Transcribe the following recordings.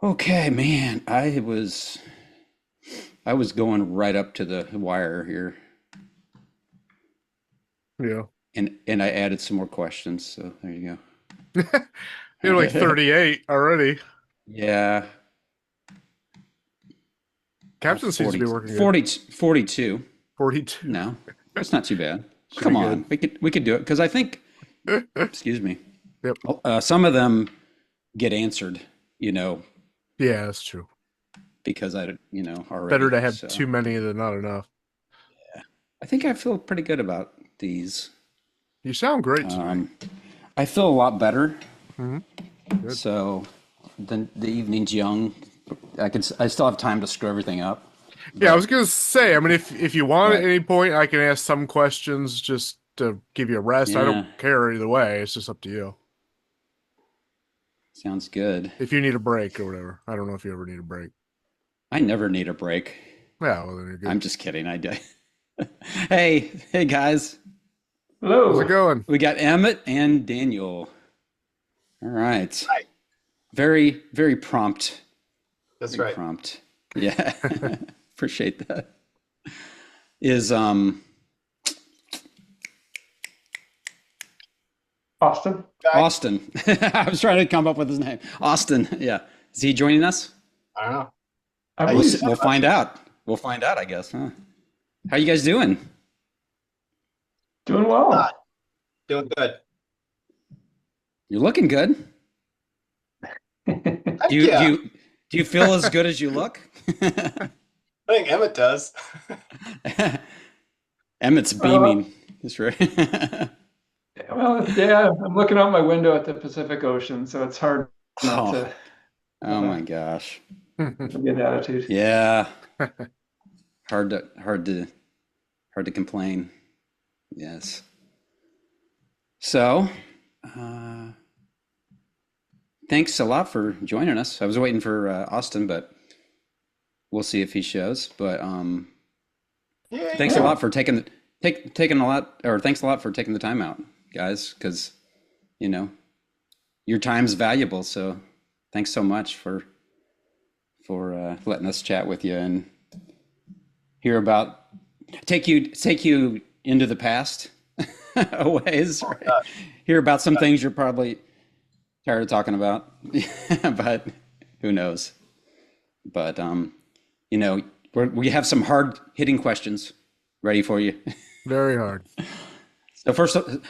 Okay, man, I was going right up to the wire here, Yeah. and I added some more questions. So there you You're like go. 38 already. Yeah, Captain seems to 40, be working good. 40, 42. 42. No, that's not too bad. Pretty Come good. on, we could do it because I think, excuse me, Yep. some of them get answered, you know, Yeah, that's true. because Better already. to have So too many than not enough. I think I feel pretty good about these. You sound great tonight. Um, I feel a lot better. Hmm. Good. So the evening's young. I still have time to screw everything up. Yeah, I was But gonna say, I mean, if you want at right. any point, I can ask some questions just to give you a rest. I don't Yeah, care either way. It's just up to you. sounds good. If you need a break or whatever. I don't know if you ever need a break. I never need a break. Yeah, well then you're good. I'm just kidding. I do. Hey guys. How's it Hello. going? We got Emmett and Daniel. All right. Hi. Very, very prompt. That's Very right. prompt. Yeah. Appreciate that. Is Austin? Guy? Austin. I was trying to come up with his name. Austin. Yeah. Is he joining us? I don't know. I I We'll believe see, used so. we'll find out. We'll find out, I guess, huh? How you guys doing? Doing not well. doing good. You're looking good. Do Heck you do yeah. you do you feel as good as you look? I think Emmett does. Emmett's Uh, beaming. That's right. yeah, I'm looking out my window at the Pacific Ocean, so it's hard not Oh, to oh have my a gosh. good attitude. Yeah. Hard to complain. Yes. So, uh, thanks a lot for joining us. I was waiting for Austin, but we'll see if he shows. But Yeah, thanks a Yeah, lot for taking a lot, or thanks a lot for taking the time out, guys, because you know your time's valuable. So thanks so much for letting us chat with you and hear about take you into the past a ways, oh right? gosh. Hear about some things you're probably tired of talking about, but who knows? But you know, we have some hard hitting questions ready for you. Very hard. So first, do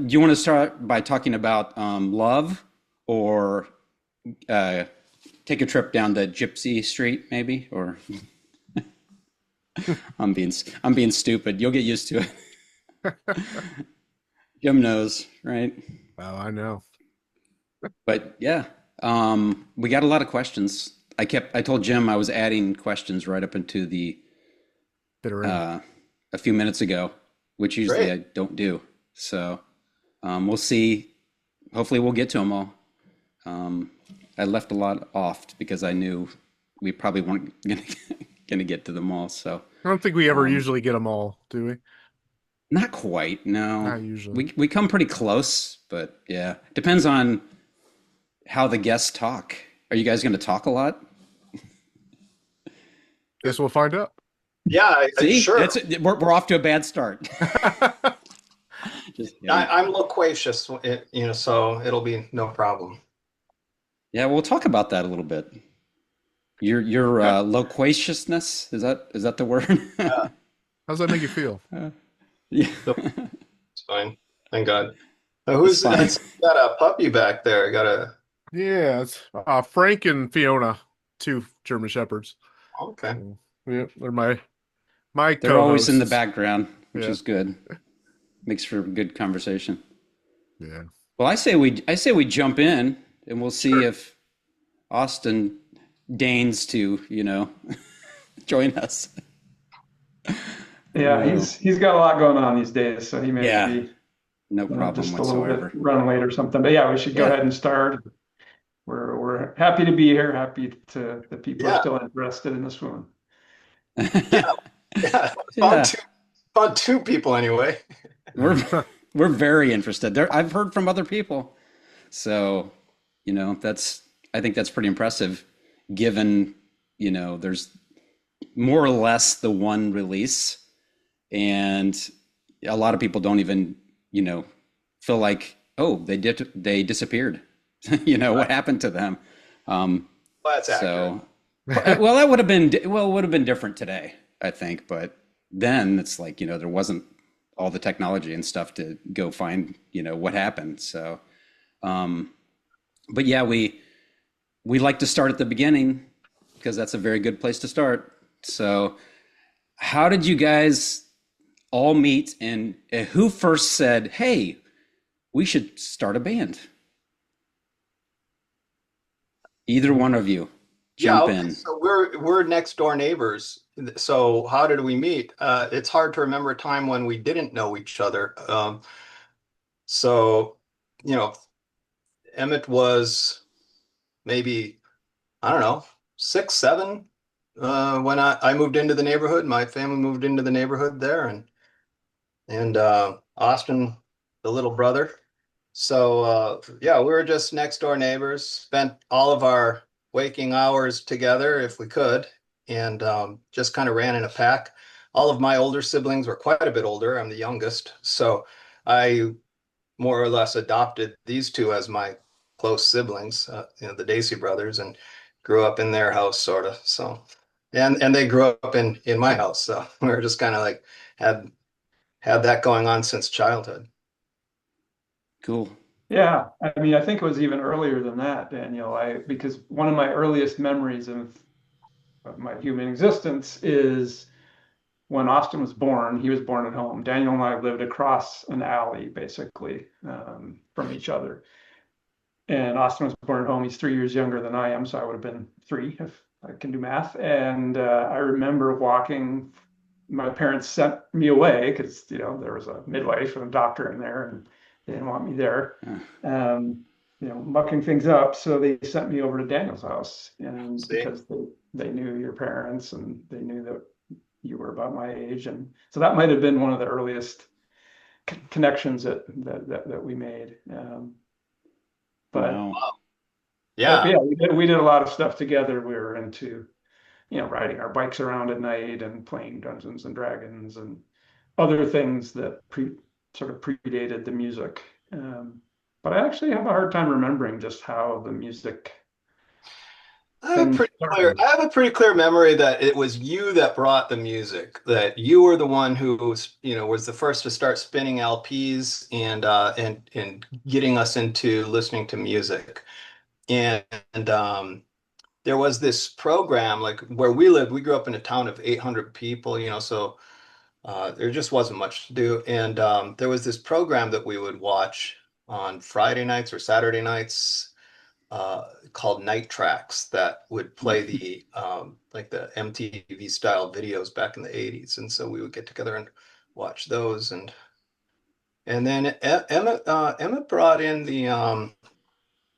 you want to start by talking about love, or uh, take a trip down the Gypsy Street, maybe? Or I'm being stupid. You'll get used to it. Jim knows, right? Well, I know. But yeah, we got a lot of questions. I told Jim I was adding questions right up into the Bitter end. uh, a few minutes ago, which usually Great. I don't do. So we'll see. Hopefully, we'll get to them all. Um, I left a lot off because I knew we probably weren't gonna get to them all. So I don't think we ever um, usually get them all, do we? not quite. No, Not usually. we come pretty close, but yeah, depends on how the guests talk. Are you guys going to talk a lot? Guess we'll find out. Yeah, See, sure. we're off to a bad start. Just kidding. I'm loquacious, so it'll be no problem. Yeah, we'll talk about that a little bit. Your yeah. loquaciousness, is that the word? Yeah, How's that make you feel? Yeah, so it's fine. Thank God. it's Who's fine. that's got a puppy back there? Got a Yeah, it's Frank and Fiona, two German Shepherds. okay. Yeah, they're my They're always in the co-hosts. background, which Yeah, is good. Makes for good conversation. yeah. Well, I say we jump in and we'll see Sure. if Austin deigns to, join us. Yeah, Oh, he's got a lot going on these days, so he may yeah, be, no problem just a little bit whatsoever. run late or something. But yeah, we should go Yeah. ahead and start. We're happy to be here. Happy to the people are Yeah, still interested in this one. yeah, yeah. Found Yeah, two, found two people anyway. we're we're very interested. I've heard from other people, so that's I think that's pretty impressive. given, there's more or less the one release, and a lot of people don't even, feel like, oh, they disappeared. What happened to them? Um, Well, that's accurate. so, well, that would have been, well, it would have been different today, I think. But then it's like, there wasn't all the technology and stuff to go find, what happened. So, um, but yeah, we like to start at the beginning because that's a very good place to start. So, how did you guys all meet, and who first said, "Hey, we should start a band"? Either one of you, Yeah, jump okay. in. So we're next door neighbors. So how did we meet? It's hard to remember a time when we didn't know each other. So, you know, Emmett was maybe, I don't know, 6, 7, when I moved into the neighborhood. My family moved into the neighborhood there, and Austin, the little brother. So yeah, we were just next door neighbors, spent all of our waking hours together if we could, and just kind of ran in a pack. All of my older siblings were quite a bit older. I'm the youngest, so I more or less adopted these two as my close siblings, the Dacey brothers, and grew up in their house sort of. So, and they grew up in my house, so we were just kind of like had had that going on since childhood. Cool. Yeah, I mean, I think it was even earlier than that, Daniel. Because one of my earliest memories of my human existence is when Austin was born. He was born at home. Daniel and I lived across an alley, basically, from each other. And Austin was born at home. He's 3 years younger than I am, so I would have been 3 if I can do math. And I remember walking. My parents sent me away because there was a midwife and a doctor in there, and they didn't want me there, Uh, mucking things up. So they sent me over to Daniel's house, and See? because they knew your parents and they knew that you were about my age, and so that might have been one of the earliest connections that we made. But wow. Yeah. yeah, we did a lot of stuff together. We were into, riding our bikes around at night and playing Dungeons and Dragons and other things that sort of predated the music. But I actually have a hard time remembering just how the music thing started. I have a pretty clear memory that it was you that brought the music, that you were the one who was the first to start spinning LPs and getting us into listening to music. And there was this program like where we lived. We grew up in a town of 800 people, so there just wasn't much to do. And there was this program that we would watch on Friday nights or Saturday nights, called Night Tracks, that would play the like the MTV style videos back in the 80s. And so we would get together and watch those. And then Emmett brought in the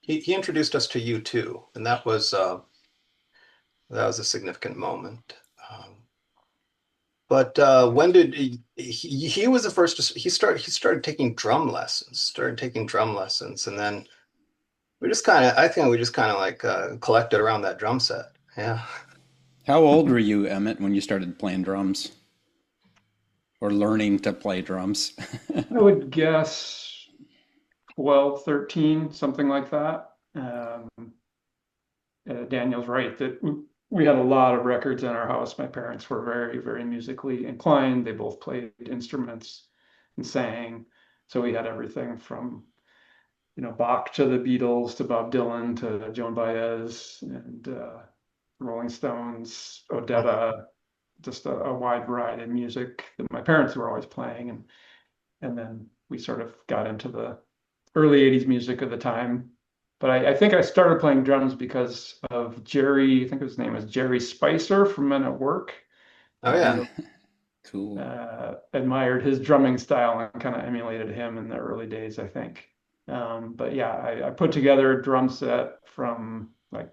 he introduced us to U2, and that was a significant moment. But when did he was the first to he started taking drum lessons, and then I think we just kind of like collected around that drum set. Yeah. How old were you, Emmett, when you started playing drums or learning to play drums? I would guess 12, 13, something like that. Daniel's right that we had a lot of records in our house. My parents were very, very musically inclined. They both played instruments and sang. So we had everything from, Bach to the Beatles to Bob Dylan to Joan Baez and Rolling Stones, Odetta, just a wide variety of music that my parents were always playing. And then we sort of got into the early 80s music of the time. But I think I started playing drums because of Jerry, I think his name is Jerry Spicer from Men at Work. Oh I yeah. really Cool. admired his drumming style and kind of emulated him in the early days, I think. But yeah, I put together a drum set from like,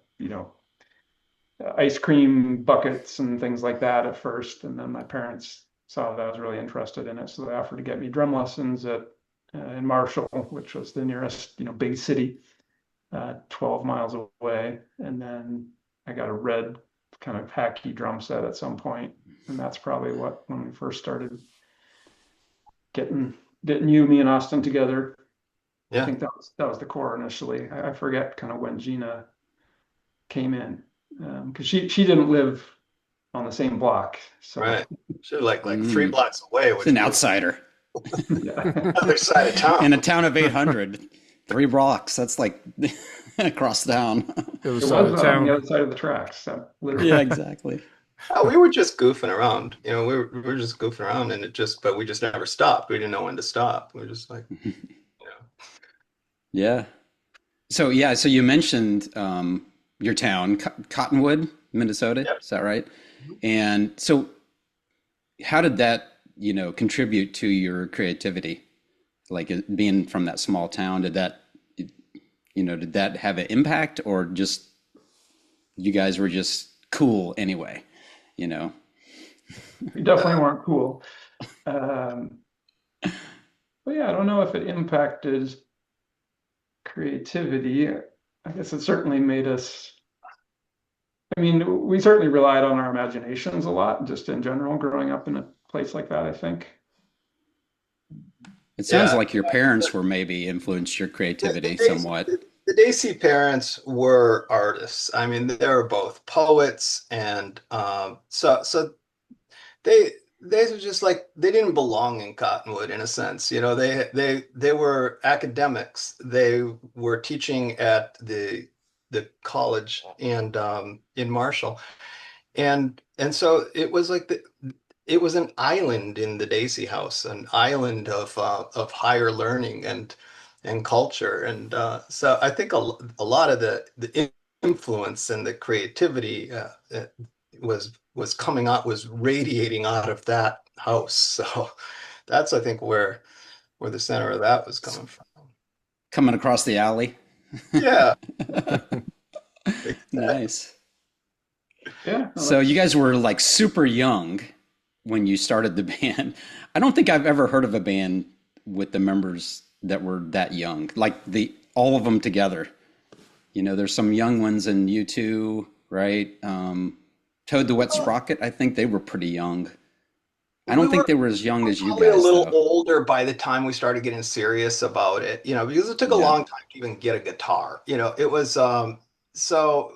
ice cream buckets and things like that at first. And then my parents saw that I was really interested in it. So they offered to get me drum lessons in Marshall, which was the nearest, big city, 12 miles away. And then I got a red kind of hacky drum set at some point, and that's probably when we first started getting me and Austin together. I Yeah, think that was the core initially. I forget kind of when Gina came in, because she didn't live on the same block, so right. Should like 3 Mm. blocks away, It's which an was outsider yeah. other side of town. in a town of 800. 3 blocks. That's like across town. The other It side was of on the town. other side of the tracks, so Yeah, literally. exactly. We were just goofing around. We were just goofing around, and but we just never stopped. We didn't know when to stop. We were just like, you know, Yeah. So yeah, so you mentioned your town, Cottonwood, Minnesota. yep. Is that right? And so, how did that, contribute to your creativity? Like being from that small town, did that have an impact, or just you guys were just cool anyway? You know? We definitely weren't cool. Um, but yeah, I don't know if it impacted creativity. I guess it certainly made us, I mean, we certainly relied on our imaginations a lot, just in general, growing up in a place like that, I think. It sounds Yeah. like your parents were maybe influenced your creativity somewhat. The Dacey parents were artists. I mean, they were both poets, and so they were just like they didn't belong in Cottonwood in a sense. They were academics. They were teaching at the college and in Marshall, and so it was like it was an island in the Dacey house, an island of higher learning and culture, and so I think a lot of the influence and the creativity was coming out, was radiating out of that house. So that's, I think, where the center of that was coming from. Coming across the alley. Yeah. Nice. Yeah, no, So you guys were like super young when you started the band. I don't think I've ever heard of a band with the members that were that young, like all of them together. There's some young ones in U2, right? Toad the Wet Sprocket, I think they were pretty young. I We don't think were they were as young as you probably a guys, little though. older by the time we started getting serious about it, because it took a Yeah. long time to even get a guitar. It was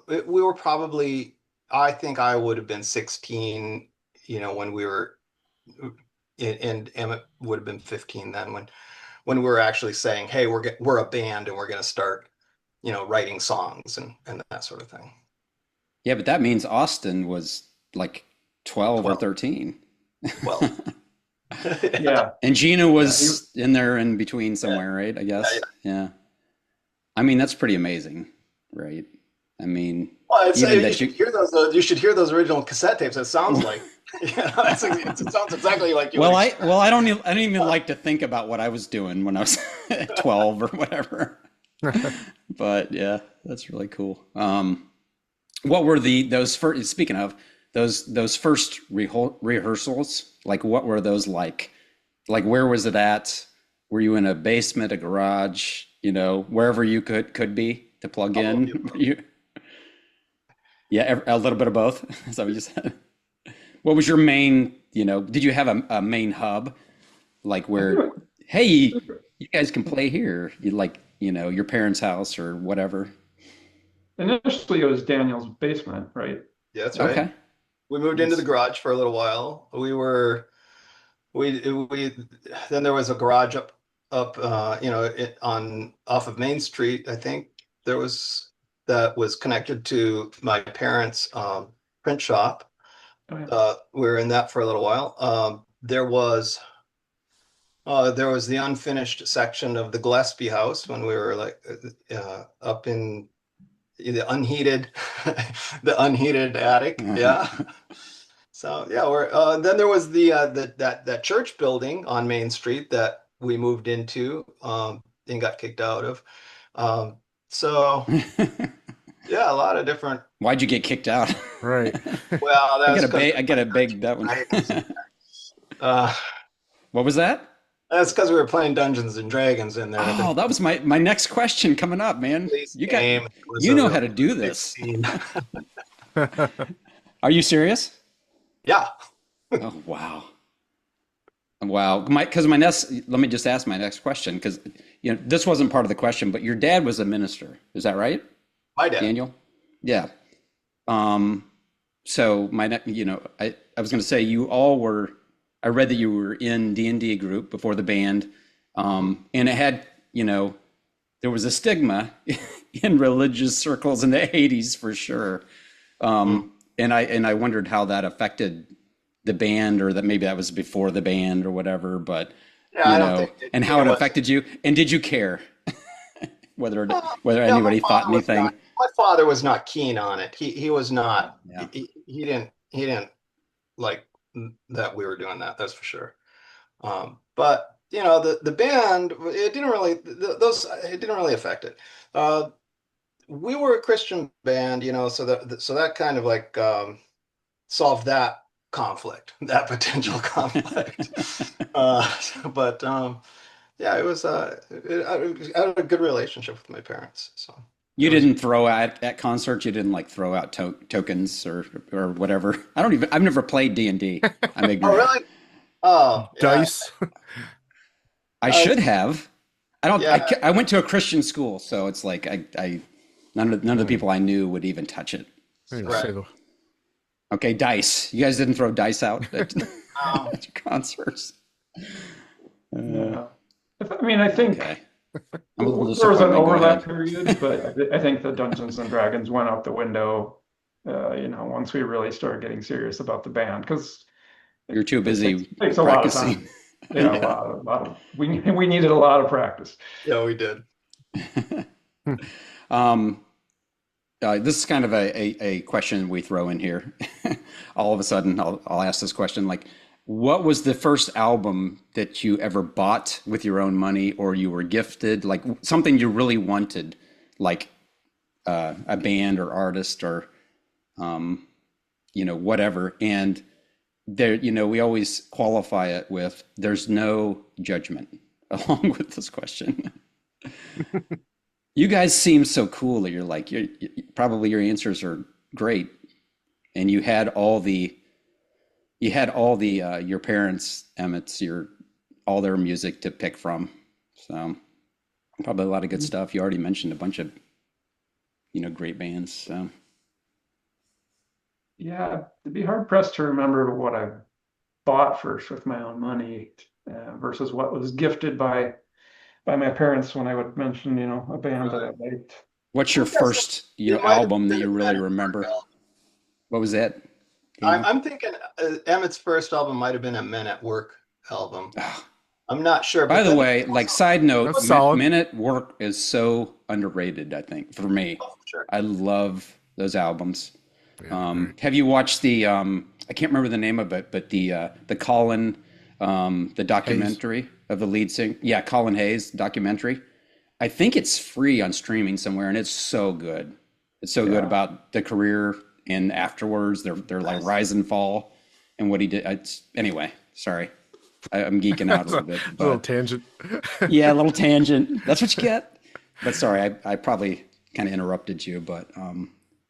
we were probably, I think I would have been 16, when we were, and Emmett would have been 15 then, when we were actually saying, hey, we're a band and we're going to start, writing songs and that sort of thing. Yeah, but that means Austin was like 12 or 12. 13. Well, yeah, And Gina yeah. was in there in between somewhere, right? I guess. Yeah. I mean, that's pretty amazing, right? I mean, Well, even you that should hear those. You should hear those original cassette tapes. It sounds like, it sounds exactly like you. Well, I don't even like to think about what I was doing when I was 12 or whatever. But yeah, that's really cool. What were those first, speaking of those first rehearsals, like what were those like? Like where was it at? Were you in a basement, a garage, wherever you could be to plug in? Yeah, a little bit of both. Is that what you said? What was your main, did you have a main hub, like where, hey, you guys can play here, your parents' house or whatever? Initially, it was Daniel's basement, right? Yeah, that's right. Okay. We moved into the garage for a little while. We then there was a garage up on off of Main Street. I think that was connected to my parents' print shop. Oh, yeah. We were in that for a little while. There was the unfinished section of the Gillespie house when we were like up in the unheated the unheated attic. Yeah. So yeah, then there was that church building on Main Street that we moved into and got kicked out of. So yeah, a lot of different. Why'd you get kicked out? Right. Well, I that's gotta beg that one. uh, What was that? that's because we were playing Dungeons and Dragons in there. Oh, that was my next question coming up, man. Police You game. It was you a know real how to do big this. scene. Are you serious? Yeah. Oh, wow. Wow. Because my next, let me just ask my next question, because this wasn't part of the question, but your dad was a minister. Is that right, My dad. Daniel? Yeah. Um, so I was going to say you all were, I read that you were in D&D group before the band. And it had, there was a stigma in religious circles in the 80s for sure. Mm. And I wondered how that affected the band, or that maybe that was before the band or whatever, but Yeah, I don't think and how it it was. affected you, and did you care whether whether Yeah, my anybody thought father was anything? not. My father was not keen on it. He was not. Yeah. He didn't like that we were doing that. That's for sure. But the band, it didn't really those it didn't really affect it. Uh, we were a Christian band, so that kind of like solved that conflict, that potential conflict. Uh, but yeah, it was. I had a good relationship with my parents, so You it was. didn't throw out at concerts. You didn't like throw out tokens or whatever. I don't even. I've never played D&D. I'm Oh, ignorant. really? Oh, yeah. Dice. I I, should have. I don't. yeah, I went to a Christian school, so it's like I none of the people I knew would even touch it. I'm gonna right. say though. Okay, dice. You guys didn't throw dice out at, Um, at your concerts. Yeah. I think Okay, I'm a little there was an disappointed. Go overlap ahead. period, but I think the Dungeons and Dragons went out the window, once we really started getting serious about the band, because You're too it busy takes a lot of practicing. time. Yeah, Yeah. a lot of we needed a lot of practice. yeah, we did. Um, this is kind of a question we throw in here. All of a sudden, I'll ask this question, like, what was the first album that you ever bought with your own money, or you were gifted, like something you really wanted, like a band or artist or whatever. And there, we always qualify it with there's no judgment along with this question. You guys seem so cool that probably your answers are great, and you had all the your parents, Emmett's, your all their music to pick from. So probably a lot of good stuff. You already mentioned a bunch of great bands. So Yeah, it'd be hard pressed to remember what I bought first with my own money, versus what was gifted by my parents when I would mention, a band that I Right. liked. what's your I'm guessing first it might have album that been you a really Men at Work remember? album. What was that, I'm, Daniel? I'm thinking Emmett's first album might have been a Men at Work album. Ah, I'm not sure, by but the then way, like side note, That's solid. Men at Work is so underrated, I think, for me. oh, sure. I love those albums. Yeah, very. Have you watched the I can't remember the name of it, but the Colin the Hayes. documentary of the lead singer? Yeah, Colin Hayes documentary. I think it's free on streaming somewhere, and it's so good. It's so good Yeah. about the career and afterwards, their like Nice. rise and fall and what he did. Anyway, sorry, I'm geeking out a That's little a bit, little but tangent. yeah, a little tangent. That's what you get. But sorry, I probably kind of interrupted you, but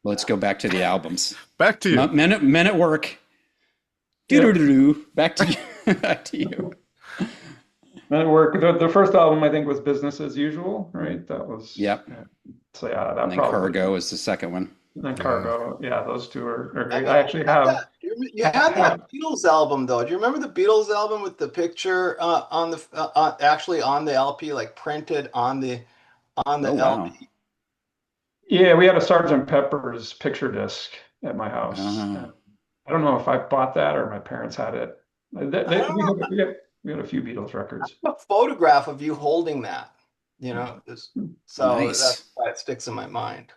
let's go back to the albums. Back to you. Men at Work. Yep. Doo-doo-doo-doo. Back to you. Back to you. Men at Work. The first album I think was Business as Usual, right? That was, Yep. so yeah, And that then probably. Cargo is the second one. And then Yeah. Cargo. Yeah, those two are great. I Emmett, actually have you had that Beatles album though. Do you remember the Beatles album with the picture actually on the LP, like printed on Oh the wow. LP? Yeah, we had a Sergeant Pepper's picture disc at my house. Uh, I don't know if I bought that or my parents had it. I don't know. We had a few Beatles records. A photograph of you holding that, so nice. that's why it sticks in my mind.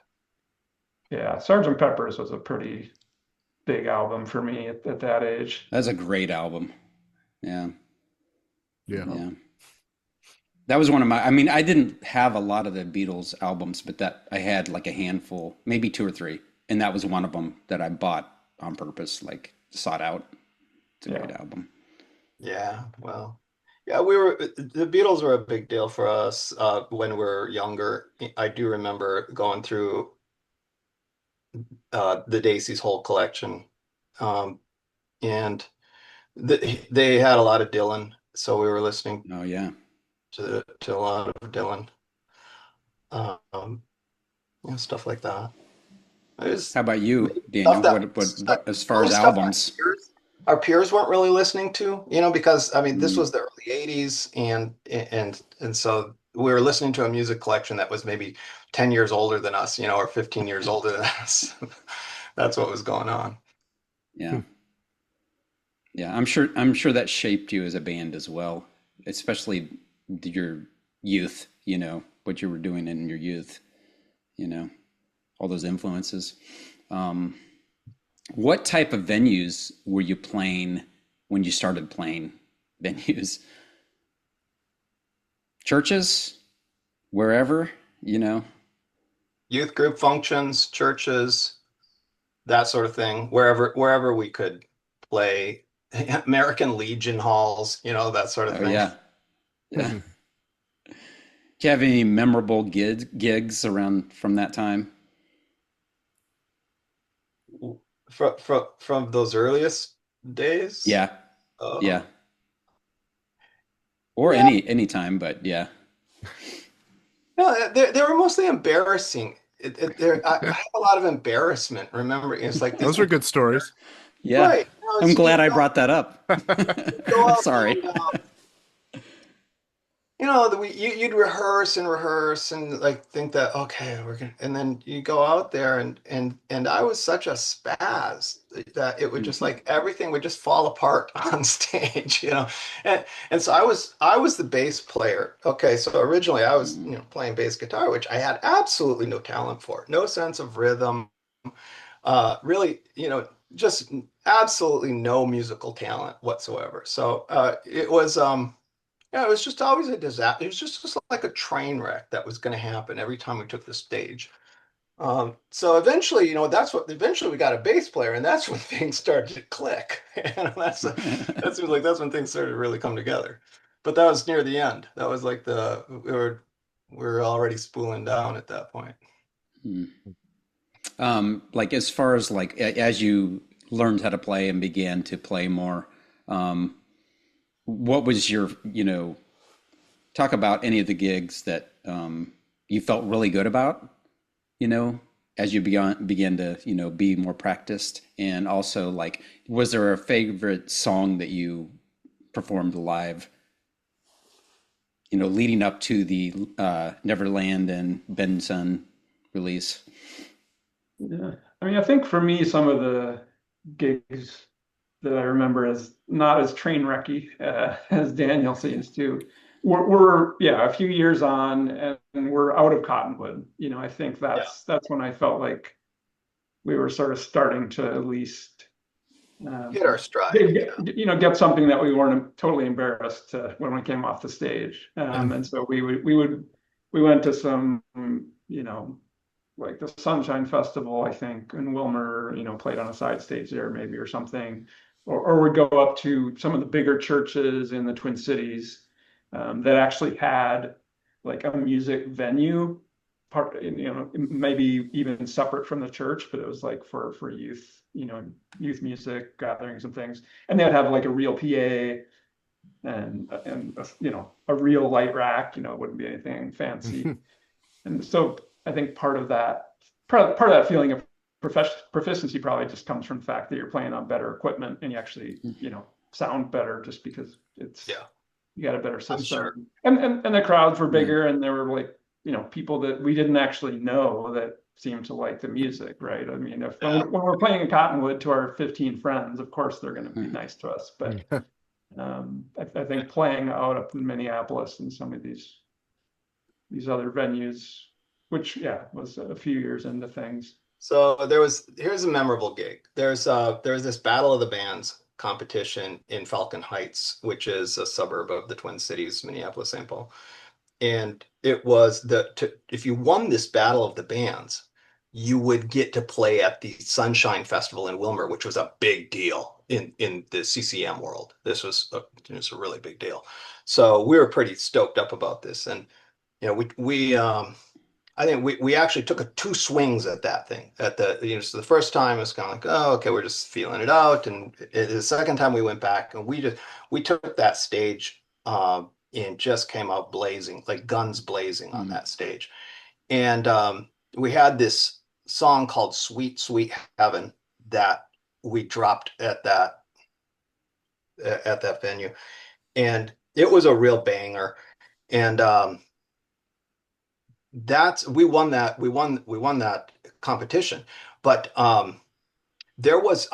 Yeah, Sergeant Pepper's was a pretty big album for me at that age. That's a great album. Yeah. Yeah. Yeah. That was one of my, I mean, I didn't have a lot of the Beatles albums, but that I had like a handful, maybe two or three. And that was one of them that I bought on purpose, like sought out. It's a Yeah. great album. Yeah, well, yeah, the Beatles were a big deal for us when we were younger. I do remember going through the Dacey's whole collection. Um, and they had a lot of Dylan, so we were listening Oh yeah. to a lot of Dylan, um, stuff like that. It was How about you, maybe stuff Daniel? that What as far probably as stuff albums? our peers weren't really listening to, because I mean this Mm, was the early '80s, and so we were listening to a music collection that was maybe 10 years older than us, or 15 years older than us. That's what was going on. yeah. Yeah, I'm sure that shaped you as a band as well, especially your youth, what you were doing in your youth, you know, all those influences. Um, what type of venues were you playing when you started playing venues? Churches, wherever, you know? Youth group functions, churches, that sort of thing, wherever we could play, American Legion halls, that sort of Oh thing. yeah. Yeah. Do you have any memorable gigs around from that time? From those earliest days. Yeah. Yeah. Um, Or yeah, any time, but yeah. no, they were mostly embarrassing. I have a lot of embarrassment. Remember, it's like this, Those are good stories. Yeah. right? I'm You glad I brought that up. go out Sorry. and you'd rehearse and rehearse and like think that okay we're gonna, and then you go out there and I was such a spaz that it would just like everything would just fall apart on stage, and so I was the bass player. Okay, so originally I was playing bass guitar, which I had absolutely no talent for, no sense of rhythm, really, just absolutely no musical talent whatsoever. So it was. Yeah, it was just always a disaster. It was just like a train wreck that was going to happen every time we took the stage. So eventually, eventually we got a bass player, and that's when things started to click. That's when things started to really come together. But that was near the end. That was like we were already spooling down at that point. Like as far as like as you learned how to play and began to play more, um, what was your, talk about any of the gigs that you felt really good about, you know, as you began to, be more practiced, and also like, was there a favorite song that you performed live, leading up to the Neverland and Benson release? Yeah. I mean, I think for me, some of the gigs that I remember as not as train wrecky as Daniel seems to, we're yeah, a few years on and we're out of Cottonwood. I think Yeah, that's when I felt like we were sort of starting to at least hit our stride. Yeah. get something that we weren't totally embarrassed to when we came off the stage. And so we went to some, like the Sunshine Festival, I think, in Wilmer, played on a side stage there maybe or something, or would go up to some of the bigger churches in the Twin Cities that actually had like a music venue part, maybe even separate from the church, but it was like for youth, youth music gatherings and things, and they'd have like a real PA and a real light rack, it wouldn't be anything fancy. And so I think part of that feeling of proficiency probably just comes from the fact that you're playing on better equipment and you actually, sound better just because Yeah, you got a better I'm sure. system. And the crowds were Yeah. bigger and there were like, people that we didn't actually know that seemed to like the music, right? I mean, if Yeah. when we're playing in Cottonwood to our 15 friends, of course they're going to be nice to us. But I think playing out up in Minneapolis and some of these other venues, which yeah, was a few years into things. So here's a memorable gig. There's this Battle of the Bands competition in Falcon Heights, which is a suburb of the Twin Cities, Minneapolis, St. Paul. And it was if you won this Battle of the Bands, you would get to play at the Sunshine Festival in Wilmer, which was a big deal in the CCM world. It was a really big deal. So we were pretty stoked up about this, and we I think we actually took two swings at that thing. So the first time it was kind of like, oh, okay, we're just feeling it out. And the second time we went back and we took that stage and just came out blazing, like guns blazing on that stage. And we had this song called Sweet, Sweet Heaven that we dropped at that venue. And it was a real banger. And that's we won that competition. But I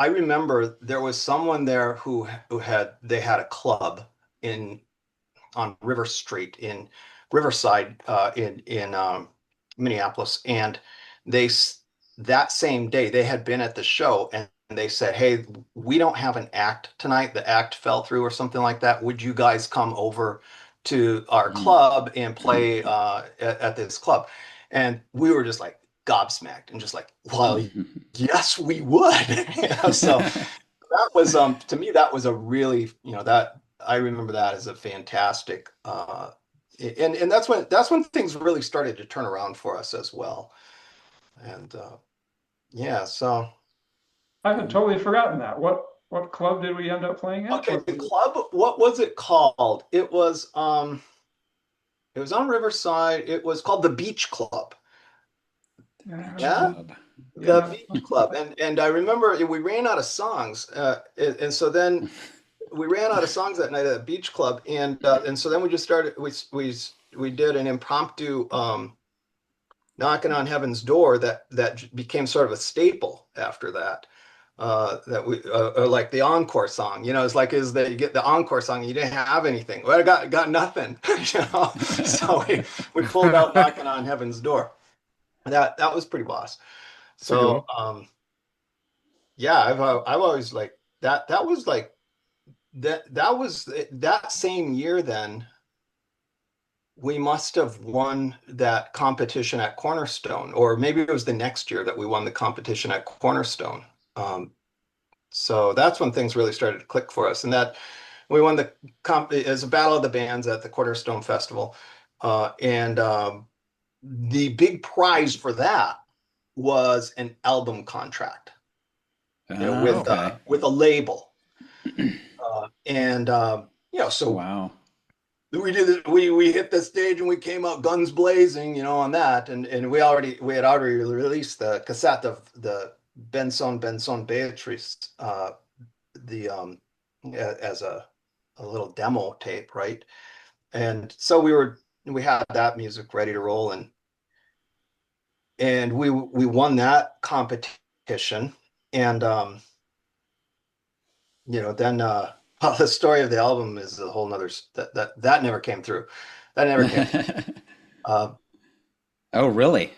remember there was someone there who had a club in on River Street in Riverside in Minneapolis, and that same day they had been at the show and they said, "Hey, we don't have an act tonight. The act fell through or something like that. Would you guys come over to our club and play at this club?" And we were just like gobsmacked and just like, "Well, yes, we would." So that was to me that was a really that I remember that as a fantastic and that's when things really started to turn around for us as well. And yeah, so I had totally forgotten that. What club did we end up playing at? okay, the club, what was it called? It was on Riverside. It was called the Beach Club. Yeah, the Beach Club. And I remember we ran out of songs, and so then we ran out of songs that night at the Beach Club, and so then we just started. We did an impromptu knocking on heaven's door that became sort of a staple after that. That we like the encore song, it's like is that you get the encore song and you didn't have anything. Well, I got nothing, So we pulled out knocking on heaven's door. That was pretty boss. So yeah, I've always like that. That was like that was that same year. Then we must have won that competition at Cornerstone, or maybe it was the next year that we won the competition at Cornerstone. So that's when things really started to click for us, and that we won the comp as a battle of the bands at the Cornerstone Festival, and the big prize for that was an album contract, with a label, and so wow. we did it, we hit the stage and we came out guns blazing, on that, and we had already released the cassette of the Benson Beatrice, the as a little demo tape, right? And so we had that music ready to roll, and we won that competition, and then well, the story of the album is a whole nother that never came through. That never came through. Oh, really?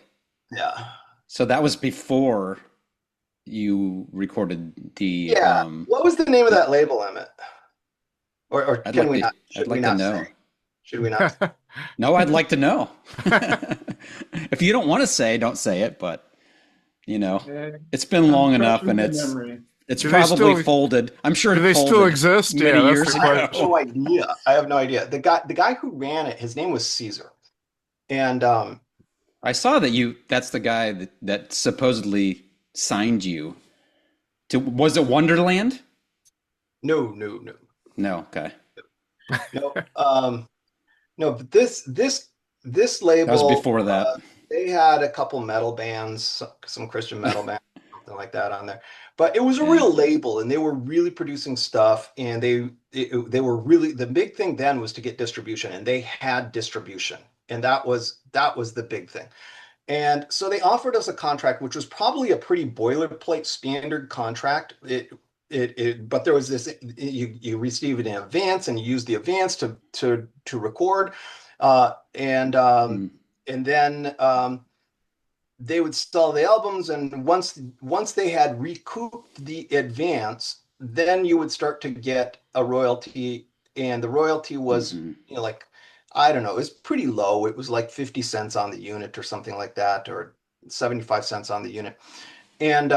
Yeah. So that was before you recorded the what was the name of that label, Emmett? Or I'd can like we to, not? I'd like to know. Should we not? No, I'd like to know. If you don't want to say, don't say it, but it's been long enough and it's probably folded. I'm sure do they still exist? Many years ago. I have no idea. I have no idea. The guy who ran it, his name was Caesar. And I saw that's the guy that supposedly signed you to, was it Wonderland? No. No, okay. No. No, but this label, That was before that. They had a couple metal bands, some Christian metal bands, something like that on there. But it was a real label, and they were really producing stuff, and they were really, the big thing then was to get distribution, and they had distribution, and that was the big thing. And so they offered us a contract, which was probably a pretty boilerplate standard contract. But there was this, you receive it in advance and you use the advance to record, and then they would sell the albums, and once they had recouped the advance, then you would start to get a royalty, and the royalty was like, I don't know, it was pretty low. It was like 50 cents on the unit or something like that, or 75 cents on the unit. And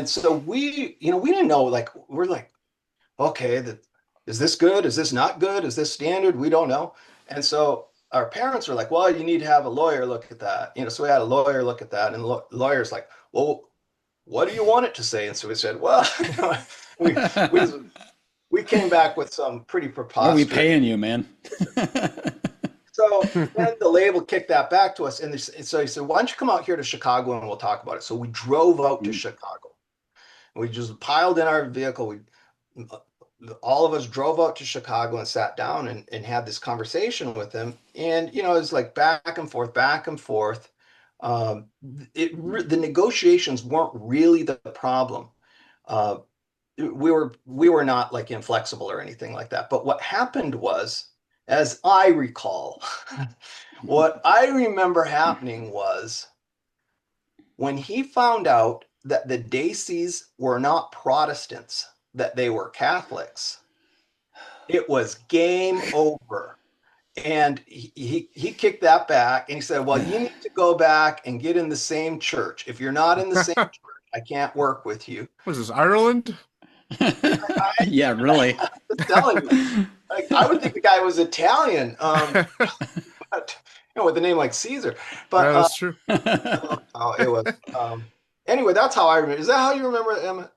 so we didn't know, like, we're like, okay, is this good? Is this not good? Is this standard? We don't know. And so our parents were like, well, you need to have a lawyer look at that. So we had a lawyer look at that, and the lawyer's like, well, what do you want it to say? And so we said, well, we we we came back with some pretty What are we preposterous. paying you, man? So then the label kicked that back to us, and so he said, why don't you come out here to Chicago and we'll talk about it. So we drove out to Chicago. We just piled in our vehicle. All of us drove out to Chicago and sat down and had this conversation with him. And, it was like back and forth, back and forth. The negotiations weren't really the problem. We were not like inflexible or anything like that. But what happened was, as I recall, what I remember happening was when he found out that the Daceys were not Protestants, that they were Catholics, it was game over. And he kicked that back and he said, well, you need to go back and get in the same church. If you're not in the same church, I can't work with you. Was this Ireland? Yeah, really. I'm telling you, like, I would think the guy was Italian, but, with a name like Caesar. But Yeah, that's true. it was. Anyway, that's how I remember. Is that how you remember it, Emmett?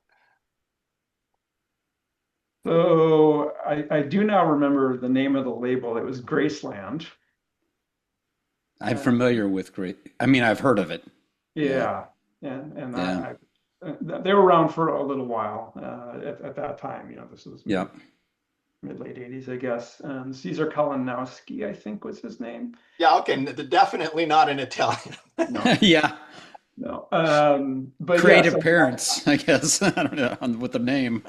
So I do now remember the name of the label. It was Graceland. I'm familiar with I mean, I've heard of it. Yeah, and Yeah. they were around for a little while at that time. This was Yeah. mid late 80s, I guess. Caesar Kalinowski, I think was his name. Yeah, okay, definitely not an Italian. No, Yeah. no. But Creative yes, parents, I guess. I don't know with the name.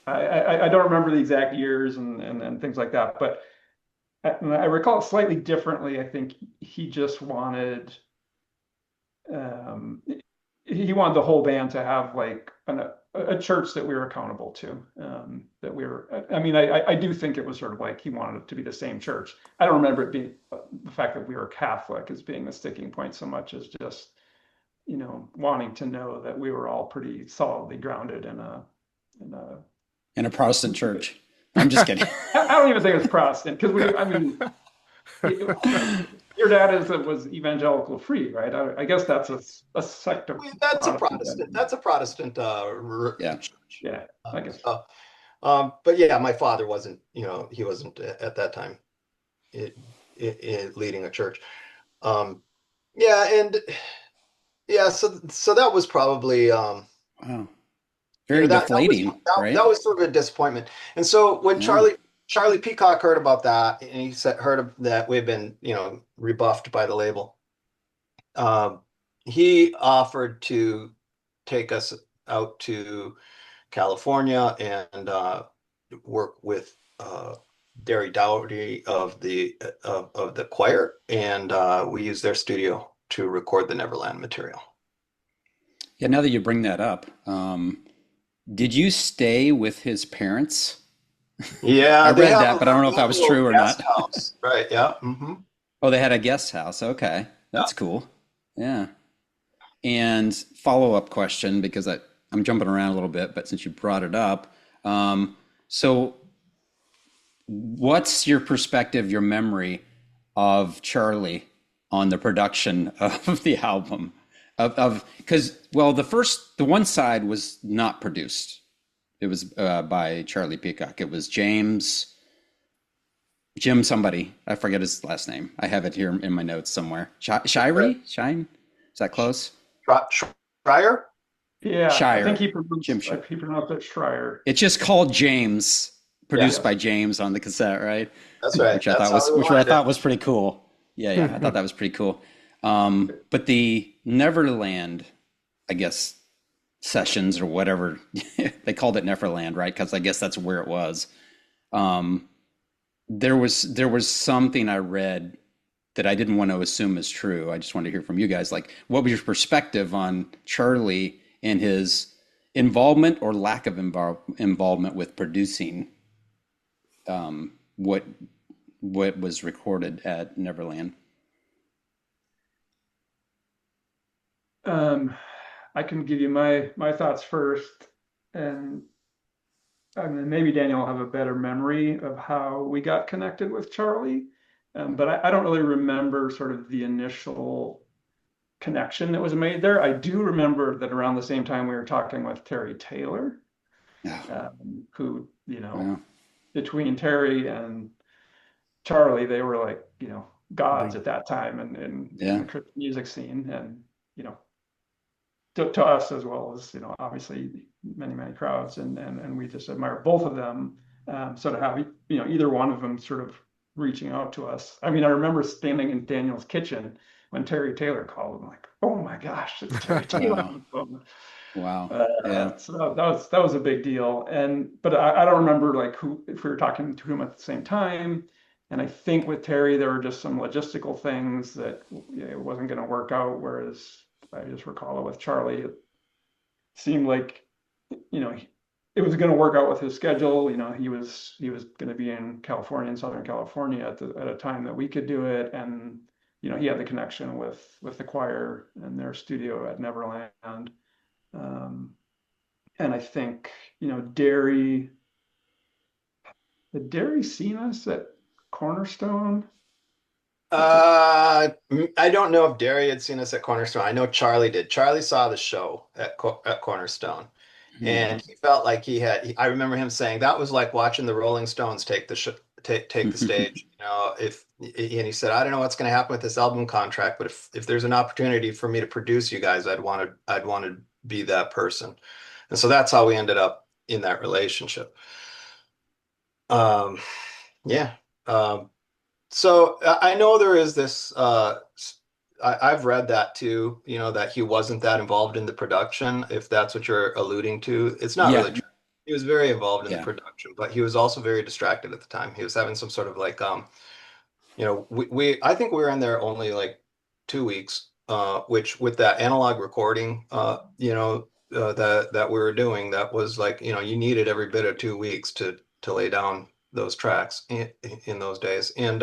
I don't remember the exact years and things like that, but I recall it slightly differently. I think he just wanted he wanted the whole band to have like a church that we were accountable to. That we were. I mean, I do think it was sort of like he wanted it to be the same church. I don't remember it being the fact that we were Catholic as being the sticking point so much as just wanting to know that we were all pretty solidly grounded in In a Protestant church. I'm just kidding. I don't even think it's Protestant because your dad was evangelical free, right? I guess that's a sect of That's a Protestant. That's a Protestant Yeah. church. Yeah, I guess. But yeah, my father wasn't. He wasn't at that time leading a church. Yeah, and yeah, so that was probably. Wow. Very deflating, right? That was sort of a disappointment. And so when Charlie Peacock heard about that, and he heard that we've been, rebuffed by the label, he offered to take us out to California and work with Derry Dowdy of the choir, and we used their studio to record the Neverland material. Yeah, now that you bring that up, did you stay with his parents? Yeah, I read that, but I don't know if that was true or not. House. Right, yeah. Mm-hmm. Oh, they had a guest house. Okay, that's cool. Yeah. And follow-up question, because I'm jumping around a little bit, but since you brought it up, so what's your perspective, your memory of Charlie on the production of the album? Because the one side was not produced. It was by Charlie Peacock. It was Jim somebody. I forget his last name. I have it here in my notes somewhere. Shine? Is that close? Schreier? Yeah, Shire. I think he pronounced it Schreier. It's just called James, produced by James on the cassette, right? That's right. Which I thought was pretty cool. Yeah, I thought that was pretty cool. But the Neverland, I guess, sessions or whatever, they called it Neverland, right? Because I guess that's where it was. There was something I read that I didn't want to assume is true. I just wanted to hear from you guys. Like, what was your perspective on Charlie and his involvement or lack of involvement with producing what was recorded at Neverland? I can give you my thoughts first, and I mean, maybe Daniel will have a better memory of how we got connected with Charlie. But I don't really remember sort of the initial connection that was made there. I do remember that around the same time we were talking with Terry Taylor, Oh, who, wow. between Terry and Charlie, they were like, gods Big. at that time in Yeah. the Christian music scene. And, to us as well as, obviously many crowds. And we just admire both of them. So to have, either one of them sort of reaching out to us. I mean, I remember standing in Daniel's kitchen when Terry Taylor called. I'm like, oh my gosh, it's Terry Taylor Wow. on the phone. Wow. Yeah. So that was a big deal. But I don't remember like who, if we were talking to him at the same time. And I think with Terry, there were just some logistical things that it wasn't going to work out. Whereas I just recall it with Charlie, it seemed like, it was going to work out with his schedule. He was going to be in California, in Southern California at a time that we could do it. And, he had the connection with the choir and their studio at Neverland. Um, and I think, had Derry seen us at Cornerstone? I don't know if Derry had seen us at Cornerstone. I know Charlie did. Charlie saw the show at Cornerstone, Hmm. and he felt like I remember him saying that was like watching the Rolling Stones take the stage. And he said, I don't know what's going to happen with this album contract, but if there's an opportunity for me to produce you guys, I'd want to be that person. And so that's how we ended up in that relationship. Um, yeah. Um, so I know there is this. I've read that too. That he wasn't that involved in the production. If that's what you're alluding to, it's not Yeah. really true. He was very involved in the Yeah. production, but he was also very distracted at the time. He was having some sort of like, we I think we were in there only like 2 weeks, which with that analog recording, that we were doing, that was like, you needed every bit of 2 weeks to lay down those tracks in those days. And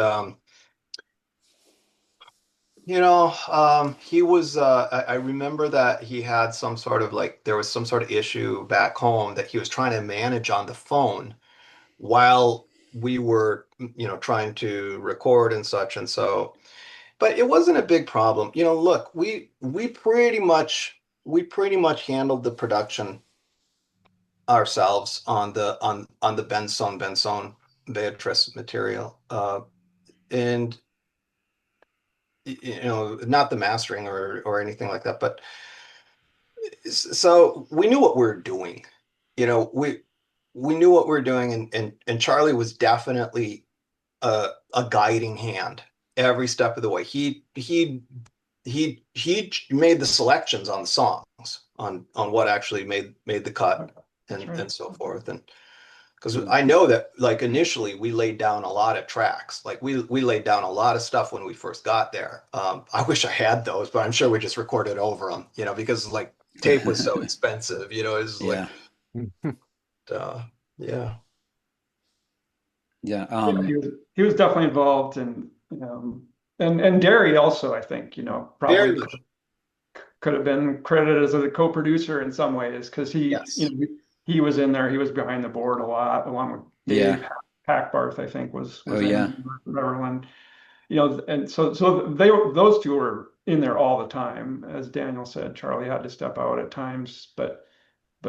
he was, I remember that he had some sort of like, there was some sort of issue back home that he was trying to manage on the phone while we were, trying to record and such. And so, but it wasn't a big problem. Look, we pretty much handled the production ourselves on the Benson Beatrice material. And not the mastering or anything like that, but so we knew what we were doing. We knew what we were doing, and Charlie was definitely a guiding hand every step of the way. He made the selections on the songs, on what actually made the cut, That's and right. and so forth. And because Hmm. I know that, like, initially we laid down a lot of tracks. Like we laid down a lot of stuff when we first got there. I wish I had those, but I'm sure we just recorded over them, because like tape was so expensive, it's like, Yeah. uh, yeah. Yeah. Yeah, he was definitely involved. And Derry also, I think, Very probably much. could have been credited as a co-producer in some ways, because Yes. he was in there, he was behind the board a lot, along with Yeah. Dave Hackbarth, I think, Oh, was yeah. in Neverland. And so those two were in there all the time. As Daniel said, Charlie had to step out at times, but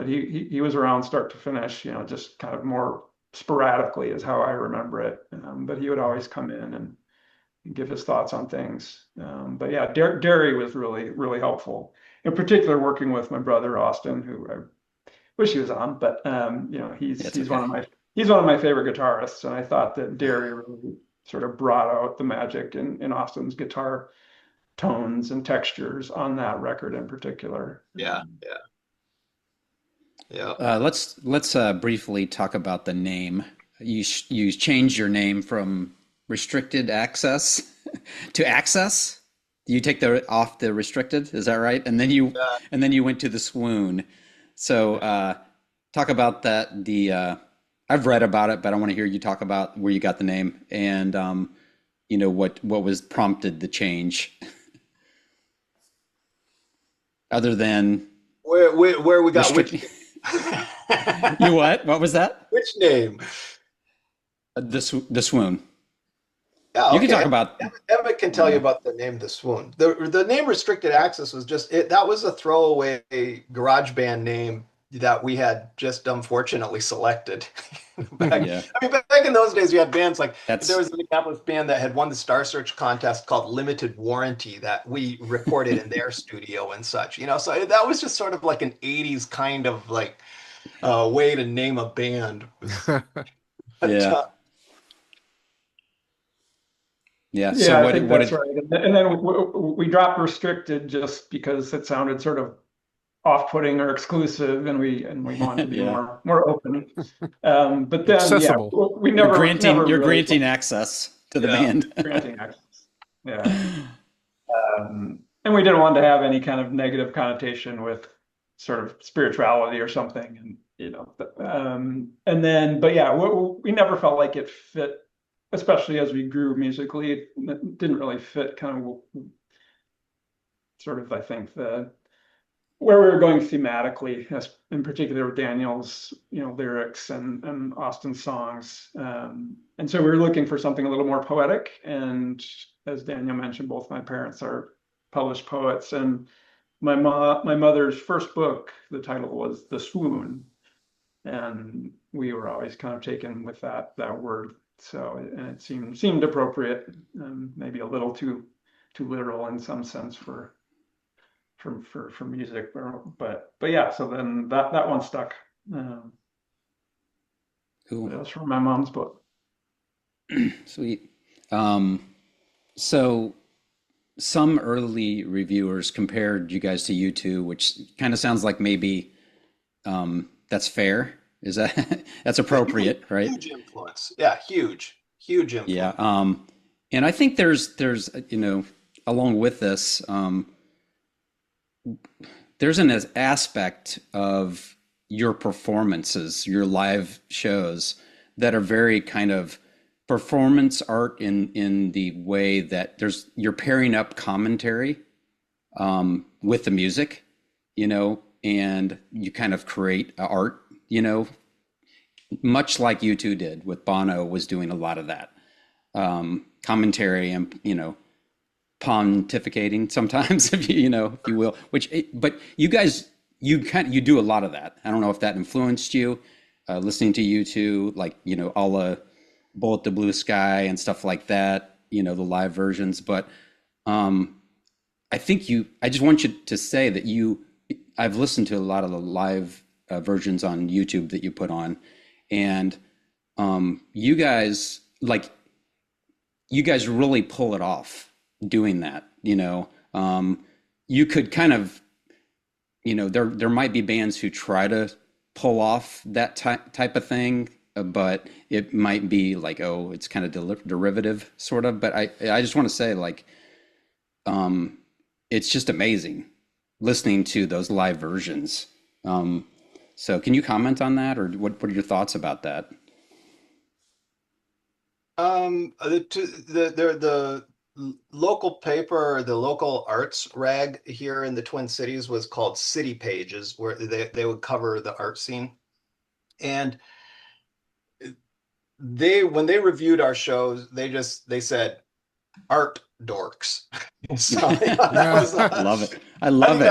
he was around start to finish, just kind of more sporadically is how I remember it. But he would always come in and give his thoughts on things. But yeah, Derry was really, really helpful. In particular, working with my brother Austin, who I wish he was on, but Yeah, he's it's he's one okay. of my favorite guitarists, and I thought that Derry really sort of brought out the magic in Austin's guitar tones and textures on that record in particular. Yeah. Yeah. Yeah. Let's briefly talk about the name. You changed your name from restricted access to access. You take the off the restricted, is that right? And then you went to the swoon. So talk about that. I've read about it, but I want to hear you talk about where you got the name and what was prompted the change, other than Where we got which restrict. You what? What was that? which name? The swoon. Yeah, You can talk okay. about, Emmett can you tell you know, about the name of the Swoon. The name Restricted Access was just it. That was a throwaway garage band name that we had just unfortunately selected. back, yeah, I mean, back in those days, you had bands like there that's was an Minneapolis band that had won the Star Search contest called Limited Warranty that we recorded in their studio and such. So that was just sort of like an '80s kind of like way to name a band. But, yeah, yeah. So Yeah, I what think what that's did right. And then we dropped restricted just because it sounded sort of off-putting or exclusive, and we wanted to be yeah. more open. But then, yeah, Accessible. we never You're really granting access to the yeah. band. granting access. Yeah, and we didn't want to have any kind of negative connotation with sort of spirituality or something, and and then, but yeah, we never felt like it fit, especially as we grew musically. It didn't really fit kind of sort of, I think, the where we were going thematically, as in particular with Daniel's, lyrics and Austin's songs. And so we were looking for something a little more poetic. And as Daniel mentioned, both my parents are published poets. And my mother's first book, the title was The Swoon. And we were always kind of taken with that word. So, and it seemed appropriate, maybe a little too literal in some sense for music, but yeah. So then that one stuck. Um, Cool. that was from my mom's book. Sweet. Um, so some early reviewers compared you guys to U2, which kind of sounds like maybe that's fair. Is that that's appropriate, right? Huge influence. Yeah, huge Yeah. influence. And I think there's along with this, there's an aspect of your performances, your live shows that are very kind of performance art in the way that you're pairing up commentary with the music, and you kind of create art, much like you two did with Bono was doing a lot of that commentary and pontificating sometimes, if you will. But you guys, you do a lot of that. I don't know if that influenced you, listening to you two, like all the Bullet the Blue Sky and stuff like that. The live versions, but I think I just want you to say that I've listened to a lot of the live versions on YouTube that you put on, and you guys really pull it off doing that. You could kind of, there might be bands who try to pull off that type of thing, but it might be like, oh, it's kind of derivative sort of. But I just want to say, like, it's just amazing listening to those live versions. So can you comment on that, or what are your thoughts about that? The local paper, the local arts rag here in the Twin Cities was called City Pages, where they would cover the art scene. And when they reviewed our shows, they said art dorks. So that Yeah. was Love it. I I love think it.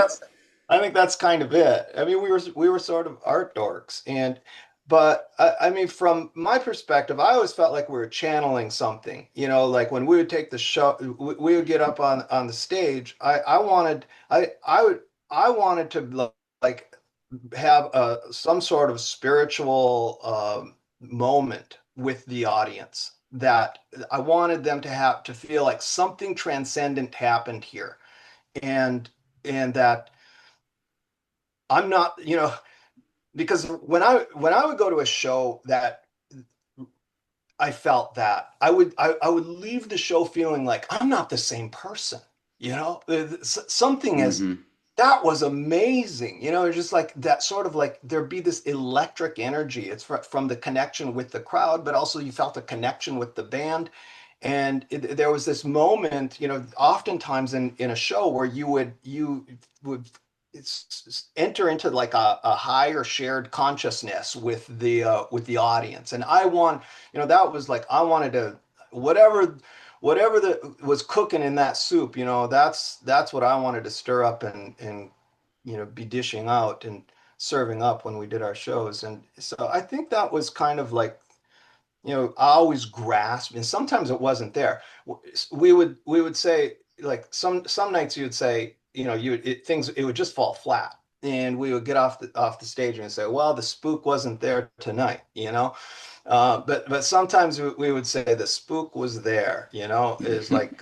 that's kind of it. I mean, we were sort of art dorks, but I mean, from my perspective, I always felt like we were channeling something. Like when we would take the show, we would get up on the stage. I wanted to like have some sort of spiritual moment with the audience that I wanted them to feel like something transcendent happened here, and that I'm not, because when I would go to a show that I felt that I would leave the show feeling like I'm not the same person. Something as Hmm. that was amazing. Just like that sort of like there'd be this electric energy. It's from the connection with the crowd, but also you felt a connection with the band. And there was this moment, oftentimes in a show where you would enter into like a higher shared consciousness with the audience. And that was like I wanted to whatever whatever that was cooking in that soup, that's what I wanted to stir up and be dishing out and serving up when we did our shows. And so I think that was kind of like, I always grasped, and sometimes it wasn't there. We would say, like, some nights you would say, it would just fall flat. And we would get off the stage and say, well, the spook wasn't there tonight. But sometimes we would say the spook was there, is like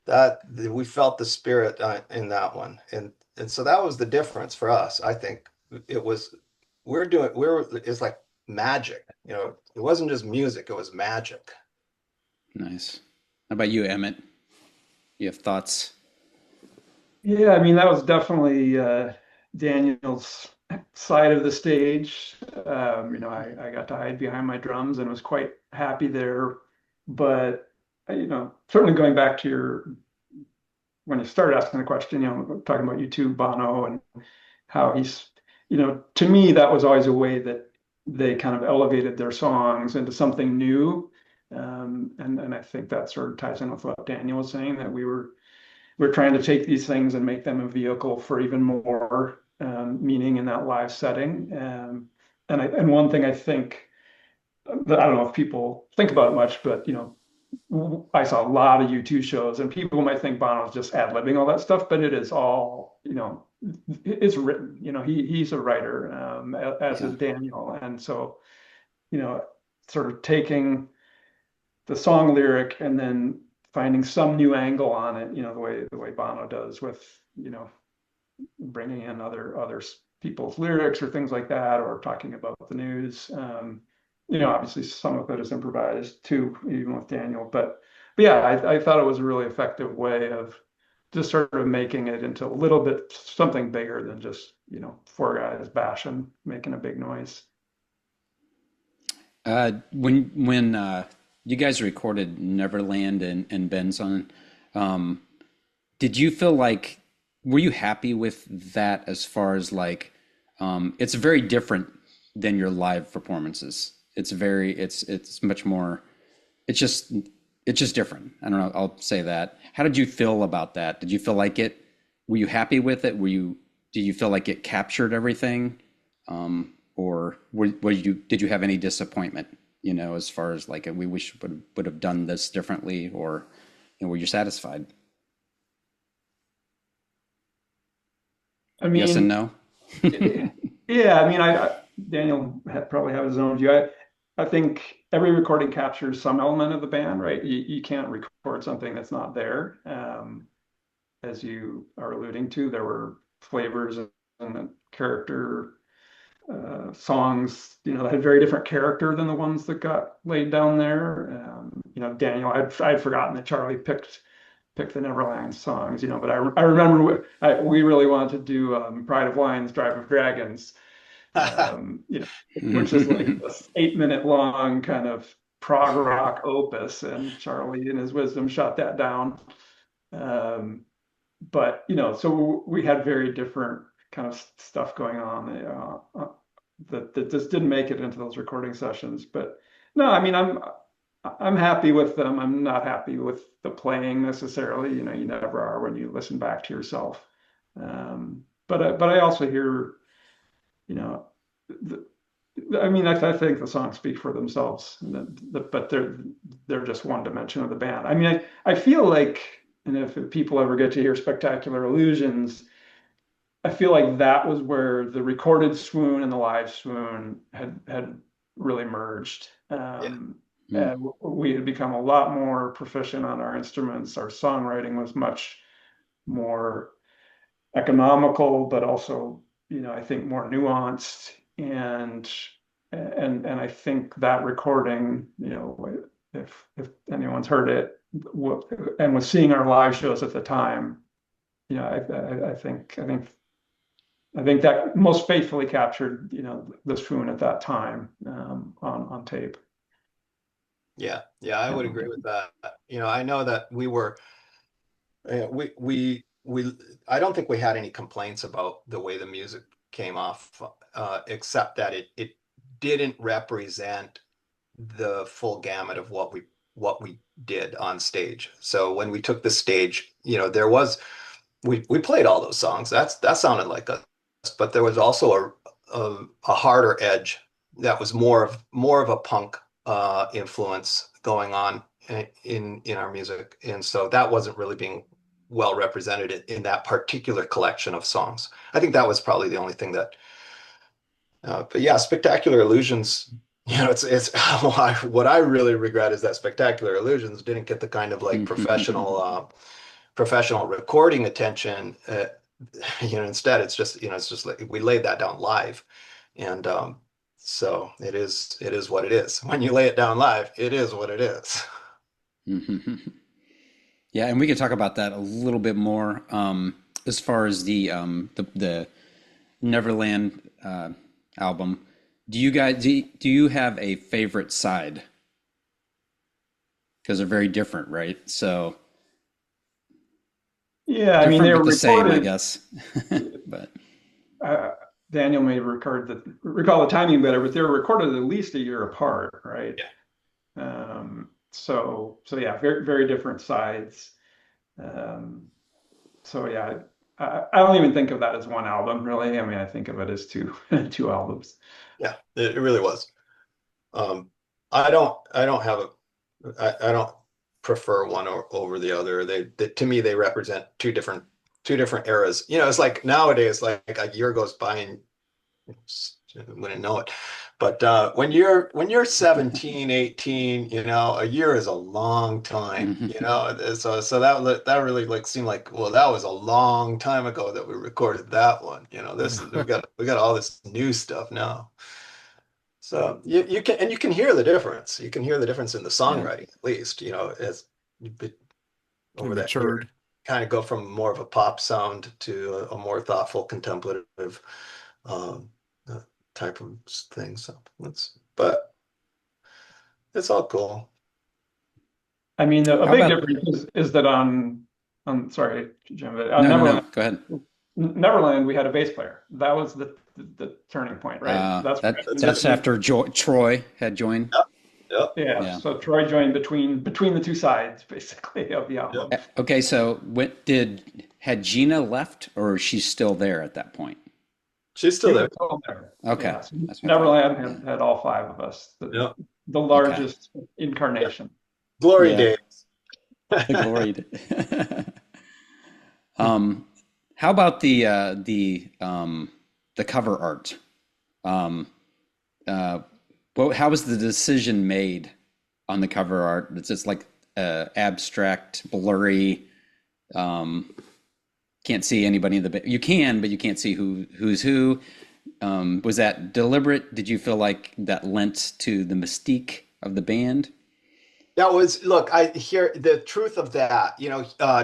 that we felt the spirit in that one. And so that was the difference for us. I think it was it's like magic. It wasn't just music, it was magic. Nice. How about you, Emmett? You have thoughts? Yeah, I mean, that was definitely Daniel's side of the stage. I got to hide behind my drums and was quite happy there. But, certainly going back to when you started asking the question, talking about U2, Bono, and how to me, that was always a way that they kind of elevated their songs into something new. And I think that sort of ties in with what Daniel was saying, that we're trying to take these things and make them a vehicle for even more meaning in that live setting. And one thing I think that I don't know if people think about it much, but I saw a lot of U2 shows, and people might think Bono's just ad-libbing all that stuff, but it is all, it's written. He's a writer, as Yeah. is Daniel, and so sort of taking the song lyric and then finding some new angle on it, the way Bono does with bringing in other people's lyrics or things like that, or talking about the news. Obviously some of it is improvised too, even with Daniel. But yeah, I thought it was a really effective way of just sort of making it into a little bit something bigger than just four guys bashing, making a big noise. When you guys recorded Neverland and Benson, um, did you feel like were you happy with that as far as like it's very different than your live performances. It's much more it's just it's just different. I don't know, I'll say that. How did you feel about that? Did you feel like it were you happy with it? Did you feel like it captured everything? Or did you have any disappointment, as far as like we wish would have done this differently, or were you satisfied? I Yes and mean, no. yeah, I mean, Daniel probably have his own view. I think every recording captures some element of the band, right? You can't record something that's not there. As you are alluding to, there were flavors and the character songs, that had very different character than the ones that got laid down there. Daniel, I'd forgotten that Charlie picked the Neverland songs, but I remember we really wanted to do Pride of Lions, Drive of Dragons, which is like this 8 minute long kind of prog rock opus, and Charlie in his wisdom shut that down. But so we had very different kind of stuff going on that just didn't make it into those recording sessions. But no, I mean, I'm happy with them. I'm not happy with the playing necessarily. You never are when you listen back to yourself. But I also hear, the, I mean, I think the songs speak for themselves, but they're just one dimension of the band. I mean, I feel like, and if people ever get to hear Spectacular Illusions, I feel like that was where the recorded Swoon and the live Swoon had really merged. Yeah. And we had become a lot more proficient on our instruments. Our songwriting was much more economical, but also, I think more nuanced. And I think that recording, if anyone's heard it, and was seeing our live shows at the time, I think that most faithfully captured, the Swoon at that time, on tape. Yeah, I would agree with that. I know that we I don't think we had any complaints about the way the music came off, except that it didn't represent the full gamut of what we what we did on stage. So when we took the stage, we played all those songs. That sounded like us, but there was also a harder edge that was more of a punk influence going on in our music, and so that wasn't really being well represented in that particular collection of songs. I think that was probably the only thing that. But yeah, Spectacular Illusions. It's what I really regret is that Spectacular Illusions didn't get the kind of like professional recording attention. Instead it's just like we laid that down live, and so it is what it is. When you lay it down live, it is what it is. Yeah, and we could talk about that a little bit more as far as the Neverland album. Do you have a favorite side? Because they're very different, right? So Yeah, I mean, different they but were the same, I recorded. guess. But Uh, Daniel may recall the timing better, but they were recorded at least a year apart, right? Yeah. So yeah, very very different sides. Um, so yeah, I don't even think of that as one album, really. I mean, I think of it as two two albums. Yeah, it really was. Um, I don't prefer one over the other. To me, they represent two different eras. It's like nowadays, like a year goes by and wouldn't know it. But when you're 17, 18, a year is a long time, so that really like seemed like, well, that was a long time ago that we recorded that one. We got all this new stuff now. So you can hear the difference. You can hear the difference in the yeah, songwriting, at least, as you bit It over that year, matured. kind of go from more of a pop sound to a more thoughtful, contemplative um, uh, type of thing. So but it's all cool. I mean, a how big about difference is that on sorry, Jim, but on no, go ahead. Neverland, we had a bass player. That was the turning point, right? That's That's it. That's after Troy had joined. Yep. Yep. yeah. Yeah. So Troy joined between the two sides, basically, of the Yep. album. Okay, so had Gina left, or is she still there at that point? She's He still was there. still there. Okay, Yeah. So that's what I thought. Neverland Yeah. had all five of us. Yep. The Okay. largest incarnation. Glory Yeah. days. The glory. How about the cover art? Um, how was the decision made on the cover art? It's just like abstract, blurry. Um, can't see anybody in the you can, but you can't see who's who. Was that deliberate? Did you feel like that lent to the mystique of the band? Look, I hear the truth of that.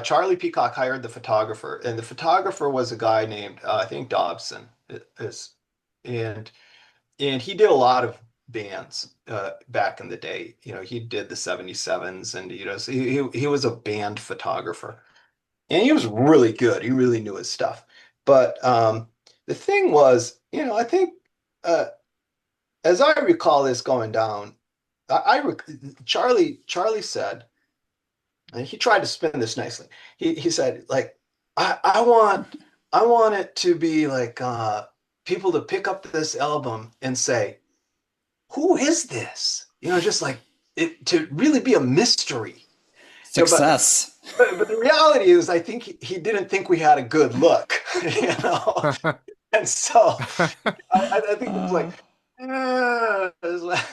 Charlie Peacock hired the photographer, and the photographer was a guy named, I think Dobson is, and he did a lot of bands back in the day. He did the 77s, and so he was a band photographer, and he was really good. He really knew his stuff. But the thing was, I think uh, as I recall this going down, Charlie said, and he tried to spin this nicely. He said, like, I want it to be like people to pick up this album and say, who is this? Just like it to really be a mystery. You know, but Success. but the reality is, I think he didn't think we had a good look, and so I think it was like, it's like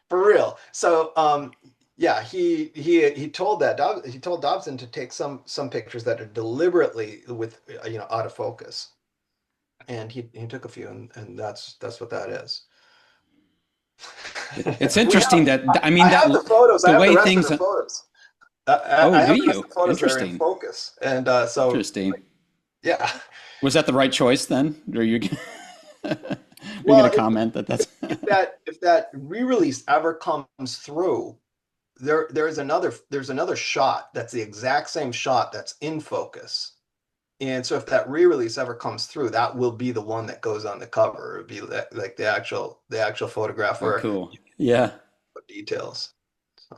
for real. So yeah, he told he told Dobson to take some pictures that are deliberately with out of focus, and he took a few, and that's what that is. It's We interesting have that I mean I that have the photos. I the have the way rest of things. the photos. Oh, I do have the rest you? of the photos that are in Interesting. focus, and so Interesting. yeah. Was that the right choice then? Or you are you going Well, to comment that that's if that re-release ever comes through, there's another shot that's the exact same shot that's in focus. And so if that re-release ever comes through, that will be the one that goes on the cover. It'll be like the actual photograph oh where cool. Yeah. you put details. So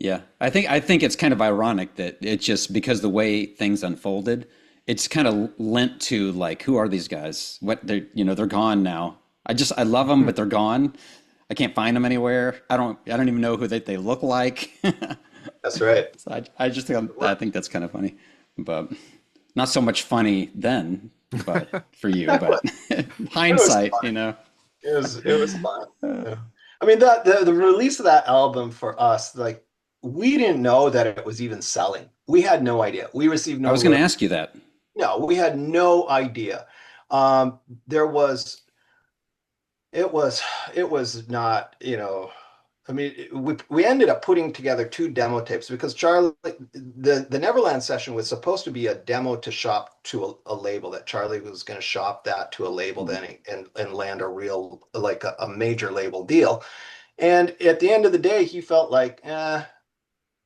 Yeah, I think it's kind of ironic that it just because the way things unfolded, it's kind of lent to like, who are these guys? What they're gone now. I love them, but they're gone. I can't find them anywhere. I don't even know who they look like. That's right. So I think that's kind of funny, but not so much funny then, but for you, It but was hindsight, fun. you know. It was fun. Yeah. I mean, the release of that album for us, like, we didn't know that it was even selling. We had no idea. We received I no was going to royalties. ask you that. No, we had no idea. There was it was it was not, I mean, we ended up putting together two demo tapes because Charlie, the Neverland session was supposed to be a demo to shop to a label that Charlie was going to shop that to a label Mhm. then and land a real, like a major label deal. And at the end of the day, he felt like,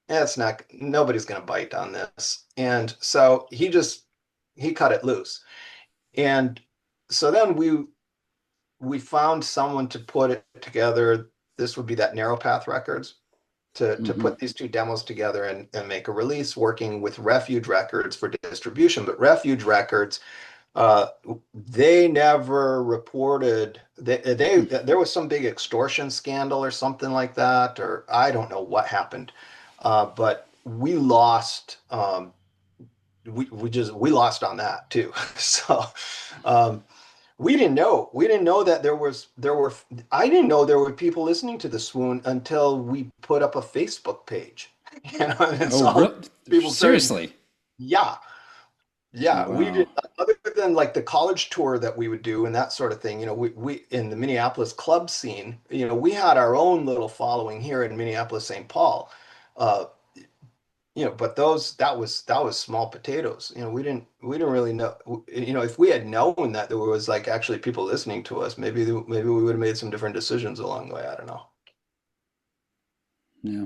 it's not, nobody's going to bite on this. And so he cut it loose. And so then we found someone to put it together. This would be that Narrow Path Records to Mhm. put these two demos together and make a release, working with Refuge Records for distribution. But Refuge Records, uh, they never reported there was some big extortion scandal or something like that, or I don't know what happened. But we lost. We lost on that too. So um, we didn't know that there were I didn't know there were people listening to the Swoon until we put up a Facebook page. And Oh, so all real? people started, Seriously? yeah, yeah, we did. Wow. Other than like the college tour that we would do and that sort of thing, we in the Minneapolis club scene, we had our own little following here in Minneapolis, St. Paul. Uh, but that was small potatoes. We didn't really know. If we had known that there was like actually people listening to us, maybe we would have made some different decisions along the way. I don't know. Yeah.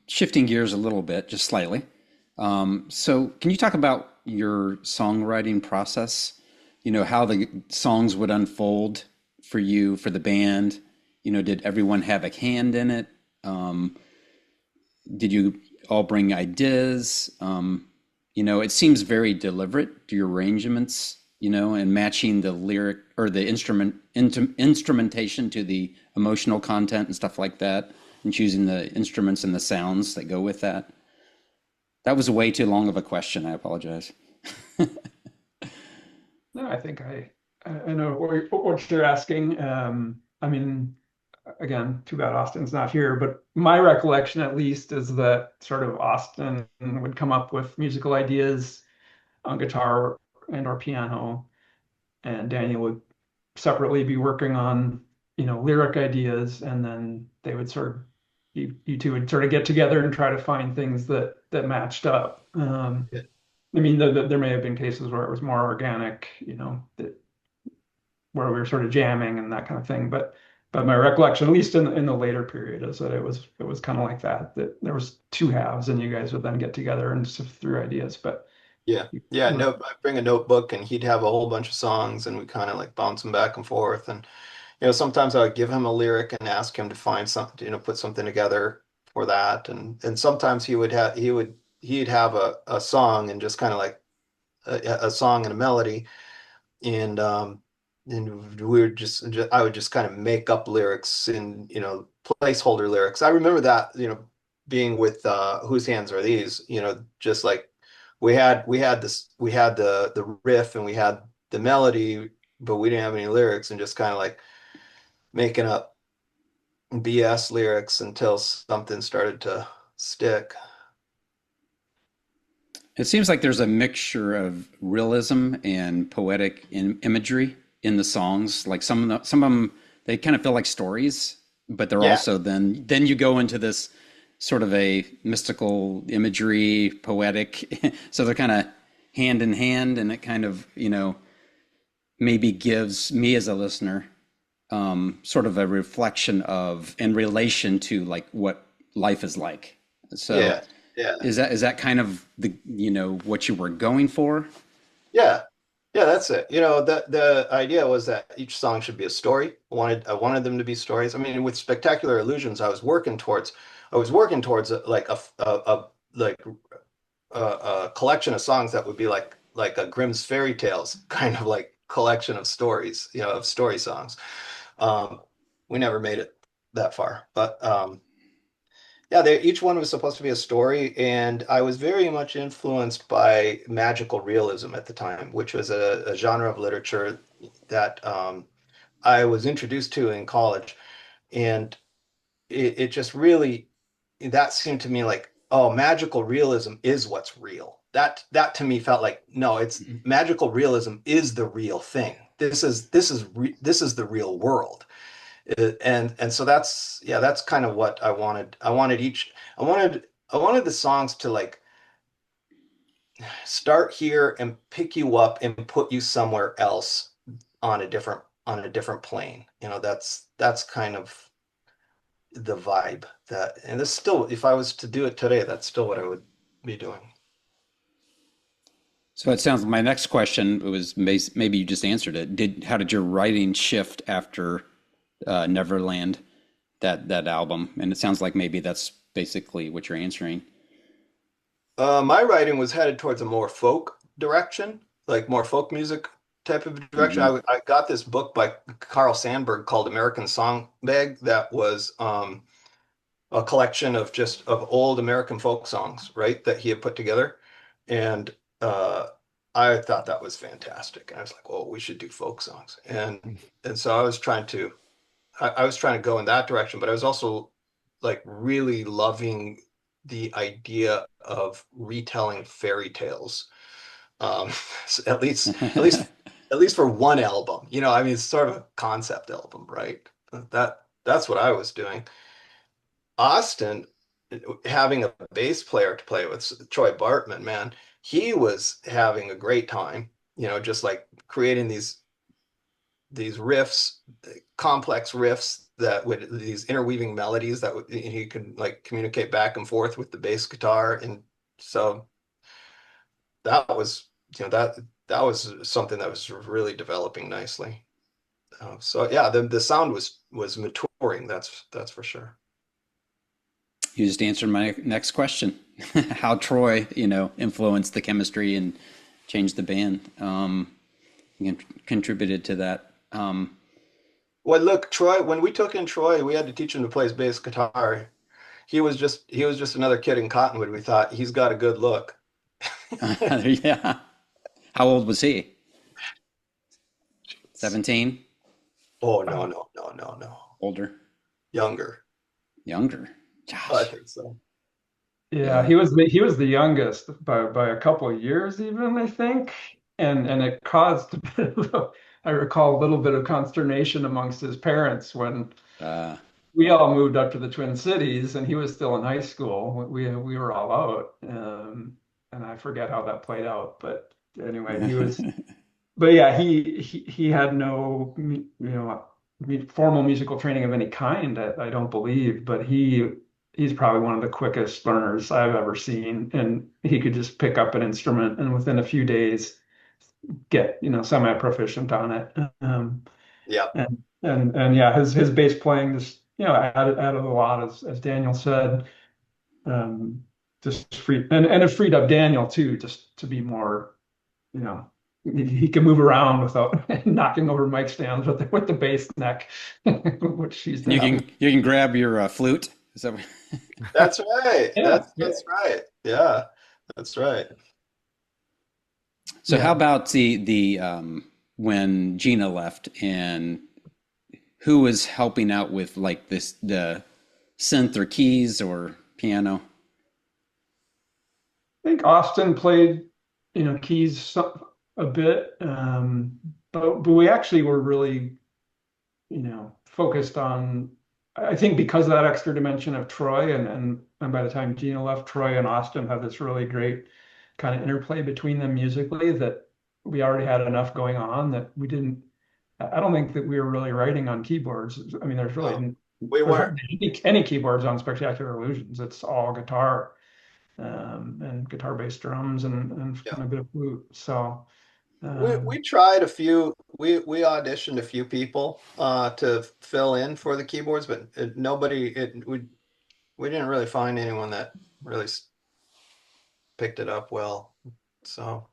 Shifting gears a little bit, just slightly. So, can you talk about your songwriting process? How the songs would unfold for you, for the band. Did everyone have a hand in it? Um, did you all bring ideas? It seems very deliberate to your arrangements, and matching the lyric or the instrumentation to the emotional content and stuff like that, and choosing the instruments and the sounds that go with that. That was way too long of a question. I apologize. No, I think I know what you're asking. I mean, again, too bad Austin's not here, but my recollection at least is that sort of Austin would come up with musical ideas on guitar and or piano, and Daniel would separately be working on, lyric ideas, and then they would sort of you two would sort of get together and try to find things that matched up. Yeah. I mean, there may have been cases where it was more organic, where we were sort of jamming and that kind of thing. But my recollection, at least in the later period, is that it was kind of like that. That there was two halves, and you guys would then get together and sift through ideas. But Yeah. you Yeah. were, No, I bring a notebook and he'd have a whole bunch of songs and we kind of like bounce them back and forth. And sometimes I would give him a lyric and ask him to find something, put something together for that. And sometimes he'd have a song and just kind of like a song and a melody, and we were just I would just kind of make up lyrics and placeholder lyrics. I remember that being with Whose Hands Are These, just like we had the riff and we had the melody, but we didn't have any lyrics, and just kind of like making up BS lyrics until something started to stick. It seems like there's a mixture of realism and poetic imagery in the songs. Like some of them, they kind of feel like stories, but they're Yeah, also then you go into this sort of a mystical imagery, poetic. So they're kind of hand in hand, and it kind of maybe gives me as a listener sort of a reflection of in relation to like what life is like. So yeah, yeah, is that kind of the what you were going for? yeah. Yeah, that's it. You know, the idea was that each song should be a story. I wanted them to be stories. I mean, with Spectacular Illusions, I was working towards like a collection of songs that would be like a Grimm's fairy tales kind of like collection of stories, of story songs. Um, we never made it that far, but yeah, each one was supposed to be a story, and I was very much influenced by magical realism at the time, which was a genre of literature that I was introduced to in college, and it just really that seemed to me like, oh, magical realism is what's real. That to me felt like, no, it's magical realism is the real thing. This is the real world. And so that's, yeah, that's kind of what I wanted. I wanted the songs to like start here and pick you up and put you somewhere else on a different plane. That's kind of the vibe that, and this still, if I was to do it today, that's still what I would be doing. So it sounds my next question was maybe you just answered it. How did your writing shift after Neverland, that album? And it sounds like maybe that's basically what you're answering. My writing was headed towards a more folk direction, like more folk music type of direction. Hmm. I got this book by Carl Sandburg called American Songbag that was a collection of old American folk songs, right, that he had put together. And I thought that was fantastic. And I was like, well, we should do folk songs. And so I was trying to go in that direction, but I was also like really loving the idea of retelling fairy tales. So at least for one album. I mean, it's sort of a concept album, right? That's what I was doing. Austin, having a bass player to play with, Troy Bartman, man, he was having a great time, just like creating these riffs, complex riffs that would these interweaving melodies that he could like communicate back and forth with the bass guitar. And so that was, that was something that was really developing nicely. So yeah, the sound was maturing. That's for sure. You just answered my next question. How Troy, influenced the chemistry and changed the band, contributed to that. Well, look, Troy, when we took in Troy, we had to teach him to play his bass guitar. He was just another kid in Cottonwood. We thought he's got a good look. Yeah. How old was he? 17? Oh, no, no, no, no, no. Older? Younger. Younger? I Gosh. think so. Yeah, Yeah. he was the youngest by a couple of years even, I think. And it caused a bit I recall a little bit of consternation amongst his parents when Uh, we all moved up to the Twin Cities and he was still in high school. We were all out. And I forget how that played out, but anyway, but yeah, he had no formal musical training of any kind. I don't believe, but he's probably one of the quickest learners I've ever seen, and he could just pick up an instrument and within a few days get semi-proficient on it. Yeah. And yeah, his bass playing just added a lot as Daniel said. Um, just free and it freed up Daniel too, just to be more you know, he can move around without knocking over mic stands with the bass neck, which she's you done. can grab your flute. Is that what- That's right. Yeah, That's yeah, that's right. Yeah, that's right. So how yeah. about the when Gina left and who was helping out with like the synth or keys or piano? I think Austin played, keys a bit, but we actually were really, focused on. I think because of that extra dimension of Troy, and by the time Gina left, Troy and Austin had this really great kind of interplay between them musically that we already had enough going on that we didn't. I don't think that we were really writing on keyboards. I mean, No, we there's weren't. hardly any keyboards on Spectacular Illusions. It's all guitar and guitar-based drums and Yeah. a bit of flute. So We tried a few. We auditioned a few people to fill in for the keyboards, but nobody. We didn't really find anyone that really picked it up well. So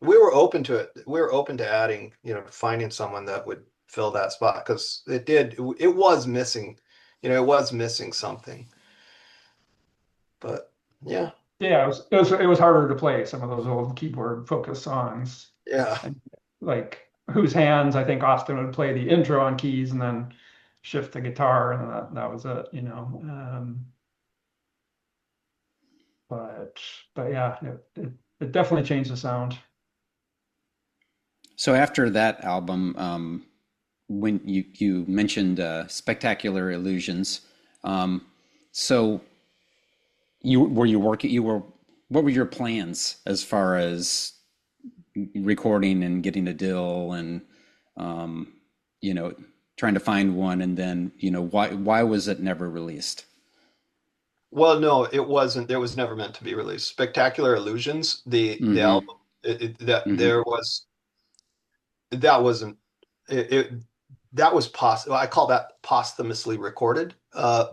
we were open to it. We were open to adding, finding someone that would fill that spot because it was missing, it was missing something. But yeah, Yeah, it was harder to play some of those old keyboard focused songs. yeah, And like Whose Hands, I think Austin would play the intro on keys and then shift the guitar, and that was it. But yeah, it definitely changed the sound. So after that album, when you mentioned Spectacular Illusions, um, so you working you were what were your plans as far as recording and getting a deal and um, you know trying to find one, and then why was it never released? well, no, it wasn't. It was never meant to be released. Spectacular Illusions, the Mm-hmm. album, that Mm-hmm. there was that wasn't it. That was I call that posthumously recorded,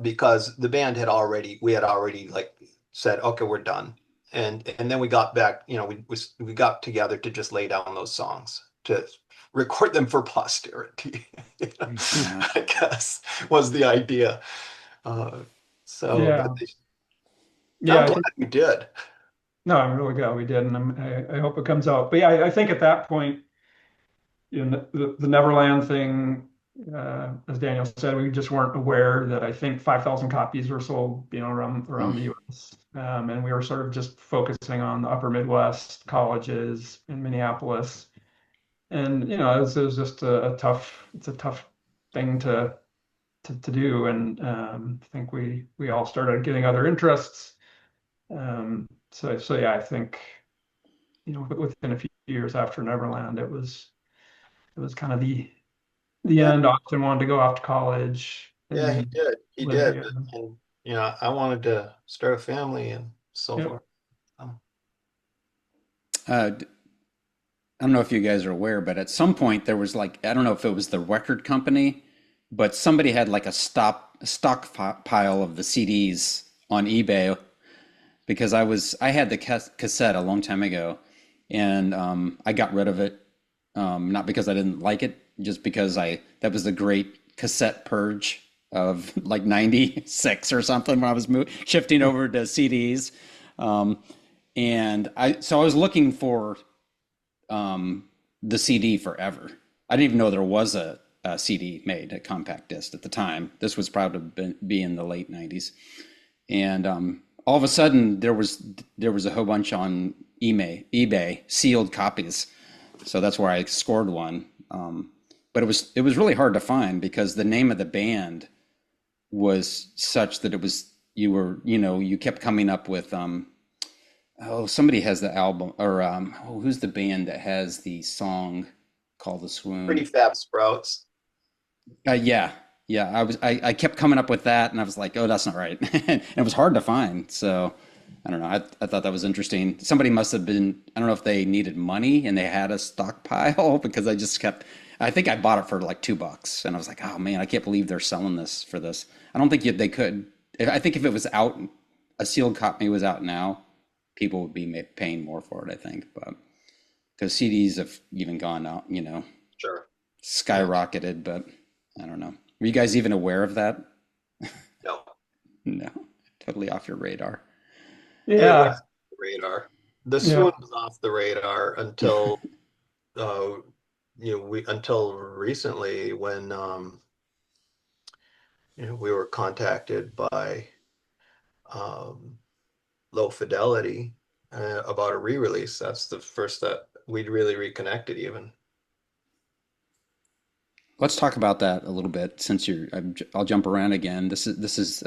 because the band we had already like said, okay, we're done, and then we got back, we got together to just lay down those songs to record them for posterity. Yeah. I guess was the idea. Uh, but Yeah, I'm yeah, I glad think. we did. No, I'm really glad we did, and I hope it comes out. But yeah, I think at that point, the Neverland thing, as Daniel said, we just weren't aware that I think 5,000 copies were sold, around Mm. the U.S. And we were sort of just focusing on the upper Midwest colleges in Minneapolis, and it was just it's a tough thing to do, and I think we all started getting other interests. So yeah, I think within a few years after Neverland, it was kind of the Yeah, end. Austin wanted to go off to college yeah, he and did. He live did. here. And I wanted to start a family and so Yep. forth. Um, I don't know if you guys are aware, but at some point there was like, I don't know if it was the record company, but somebody had like a stockpile of the CDs on eBay because I had the cassette a long time ago, and I got rid of it, not because I didn't like it, just because that was the great cassette purge of like 96 or something when I was shifting over to CDs. Um, and I was looking for the CD forever. I didn't even know there was a CD made, a compact disc at the time. This was probably be in the late 90s. And all of a sudden there was a whole bunch on eBay sealed copies. So that's where I scored one. But it was really hard to find because the name of the band was such that you kept coming up with somebody has the album, or who's the band that has the song called the Pretty Swoon? Fab Sprouts. Yeah, yeah. I kept coming up with that, and I was like, oh, that's not right, and it was hard to find. So I don't know. I thought that was interesting. Somebody must have been. I don't know if they needed money and they had a stockpile because I just kept. I think I bought it for like $2, and I was like, oh man, I can't believe they're selling this for this. I don't think they could. I think if it was out, a sealed copy was out now, people would be paying more for it, I think. But because CDs have even gone out, Sure. Yeah. skyrocketed. But I don't know. Were you guys even aware of that? No, No, totally off your radar. it was Yeah, the radar. The yeah, Swoon was off the radar until uh, we until recently when we were contacted by um, Low Fidelity about a re-release. That's the first that we'd really reconnected even. Let's talk about that a little bit since I'll jump around again. This is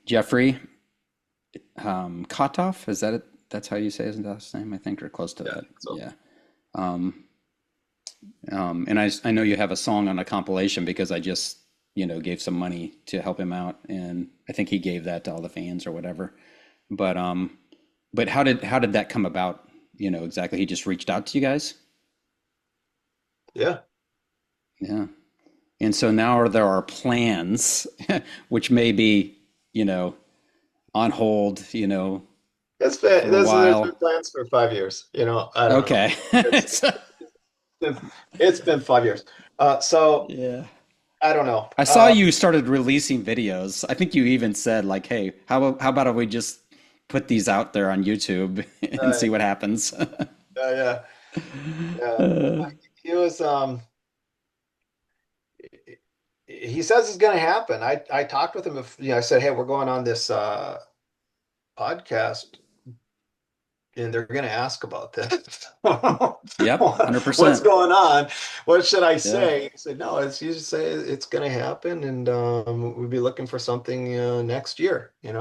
Jeffrey Kotoff. Is that it? That's how you say his last name, I think, or close to Yeah, I that. think so. Yeah. Um, and I know you have a song on a compilation because I just, gave some money to help him out, and I think he gave that to all the fans or whatever. But but how did that come about? Exactly. He just reached out to you guys. Yeah. Yeah. And so now there are plans, which may be, you know, on hold, for a There's been while. plans for 5 years. I don't know. Okay. It's So- it's been 5 years. So yeah. I don't know. I saw you started releasing videos. I think you even said like, "Hey, how about if we just put these out there on YouTube and Right. see what happens?" Yeah. Yeah. Uh, He was he says it's going to happen. I talked with him. I said, hey, we're going on this podcast, and they're going to ask about this. yep, What's 100%. going on? What should I Yeah. say? He said, no, you just say it's going to happen, and we'll be looking for something next year. But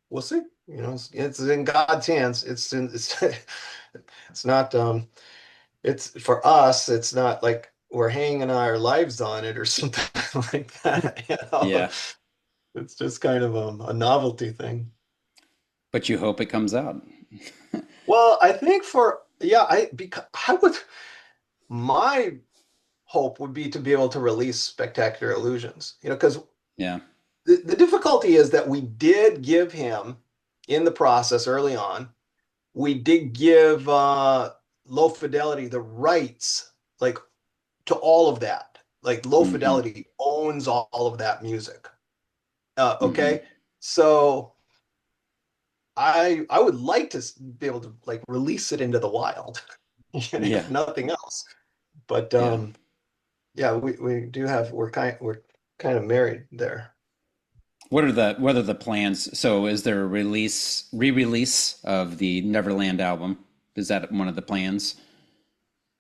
we'll see. It's in God's hands. It's not. It's for us. It's not like we're hanging our lives on it or something like that. Yeah. It's just kind of a novelty thing. But you hope it comes out. Well, I think because I would my hope would be to be able to release Spectacular Illusions. Because Yeah. the difficulty is that we did give him in the process early on, we did give Low Fidelity the rights, like to all of that. Like Low Hmm. Fidelity owns all of that music. Hmm. Okay, so I would like to be able to like release it into the wild, Yeah. if nothing else. But Yeah. yeah, we're kind of married there. What are the plans? So is there a re-release of the Neverland album? Is that one of the plans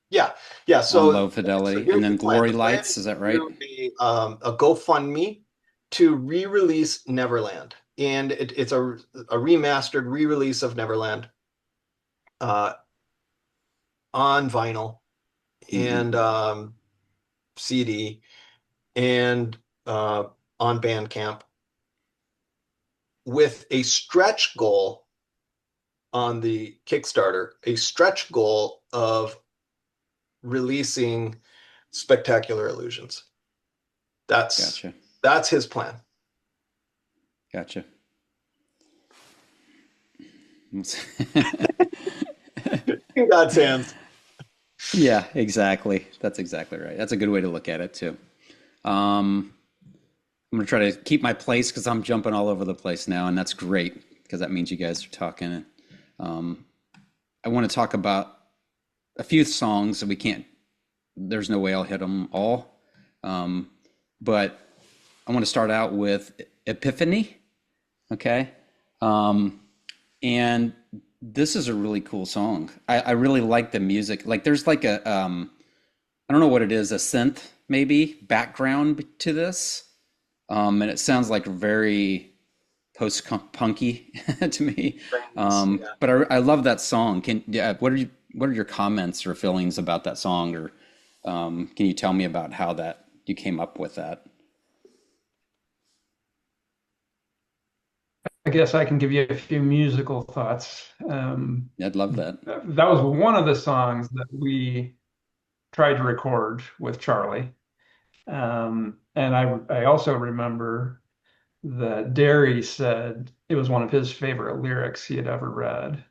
Yeah, yeah. on So low fidelity? And here's the then plan. Glory The plan Lights, is is to that right? do a GoFundMe to re-release Neverland, and it's a remastered re-release of Neverland uh, on vinyl Hmm. and CD and on Bandcamp with a stretch goal on the Kickstarter, a stretch goal of releasing Spectacular Illusions. That's Gotcha. that's his plan. Gotcha. In God's hands. Yeah, exactly. That's exactly right. That's a good way to look at it too. Um, I'm gonna try to keep my place because I'm jumping all over the place now, and that's great because that means you guys are talking. Um, I want to talk about a few songs that we can't. There's no way I'll hit them all, um, but I want to start out with Epiphany. Okay, um, and this is a really cool song. I really like the music. Like, there's like I don't know what it is, a synth maybe background to this. And it sounds like very post-punky to me. Yeah. But I love that song. What are your comments or feelings about that song? Or can you tell me about how that you came up with that? I guess I can give you a few musical thoughts. I'd love that. That was one of the songs that we tried to record with Charlie. And I also remember that Derry said it was one of his favorite lyrics he had ever read,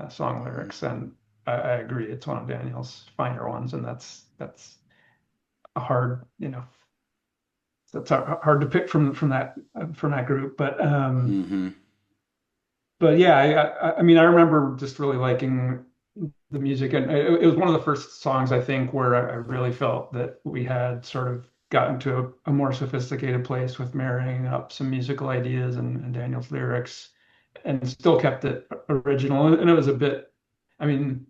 song lyrics. And I agree, it's one of Daniel's finer ones. And that's a hard, that's hard to pick from that group. Hmm. But yeah, I mean, I remember just really liking the music, and it was one of the first songs I think where I really felt that we had sort of gotten to a more sophisticated place with marrying up some musical ideas and Daniel's lyrics, and still kept it original. And it was a bit, I mean,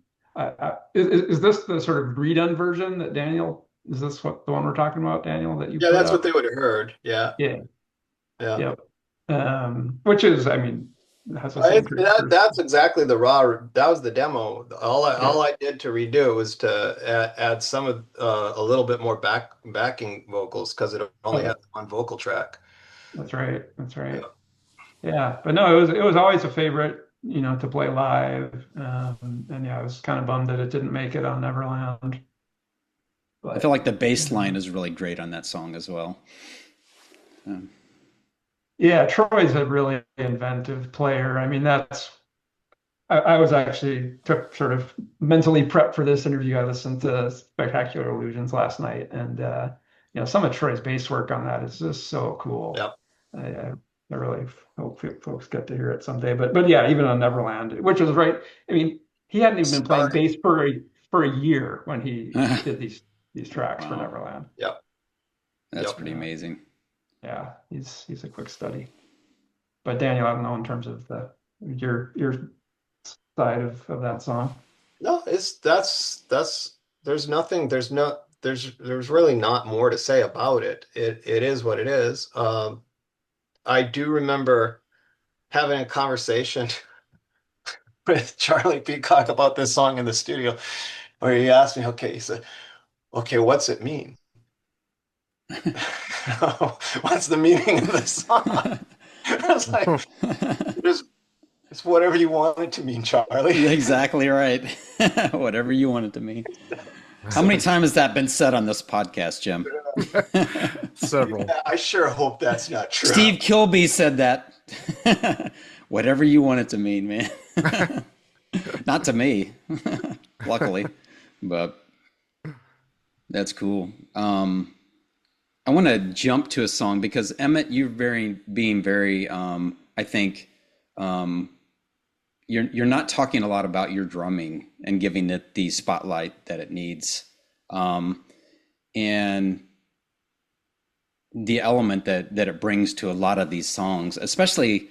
is this the sort of redone version that Daniel? Is this what the one we're talking about, Daniel, that you Yeah, put that's what up? they would have heard. Yeah. Yeah, Yeah. yep. Which is, I mean, has the same characteristics. That's exactly that was the demo. Yeah, All I did to redo it was to add some of a little bit more backing vocals because it only had oh, one vocal track. that's right. That's right. Yeah. Yeah, but no, it was always a favorite. to play live. And yeah, I was kind of bummed that it didn't make it on Neverland. I feel But like the bass line is really great on that song as well. Um, yeah, Troy's a really inventive player. I mean, I was actually took sort of mentally prepped for this interview. I listened to Spectacular Illusions last night, and some of Troy's bass work on that is just so cool. Yep. I really hope folks get to hear it someday. But yeah, even on Neverland, which was right. I mean, he hadn't even been playing Starting. bass for a year when he did these tracks for wow, Neverland. Yep. that's Yep. pretty amazing. Yeah, he's a quick study. But Daniel, I don't know in terms of your side of that song. No, there's nothing, there's really not more to say about it. It is what it is. I do remember having a conversation with Charlie Peacock about this song in the studio where he asked me, okay, he said, okay, what's it mean? What's the meaning of this song? I was like, just it's whatever you want it to mean, Charlie. Exactly right. Whatever you want it to mean. How many times has that been said on this podcast, Jim? Several. I sure hope that's not true. Steve Kilby said that. Whatever you want it to mean, man. Not to me, luckily, but that's cool. I want to jump to a song because Emmett, you're being very, I think, um, you're not talking a lot about your drumming and giving it the spotlight that it needs, and the element that it brings to a lot of these songs, especially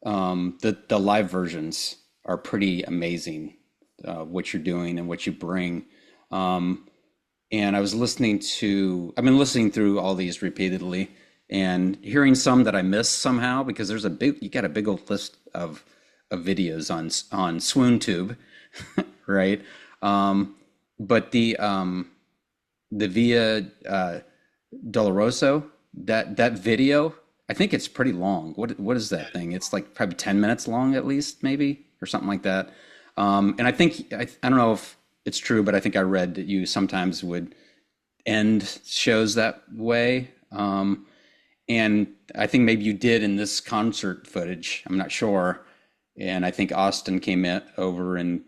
the live versions are pretty amazing. What you're doing and what you bring. And I've been listening through all these repeatedly and hearing some that I missed somehow because you got a big old list of videos on SwoonTube, right? But the Via Doloroso, that video, I think it's pretty long. What is that thing? It's like probably 10 minutes long at least, maybe, or something like that. And I think I don't know if it's true, but I think I read that you sometimes would end shows that way. And I think maybe you did in this concert footage. I'm not sure. And I think Austin came over and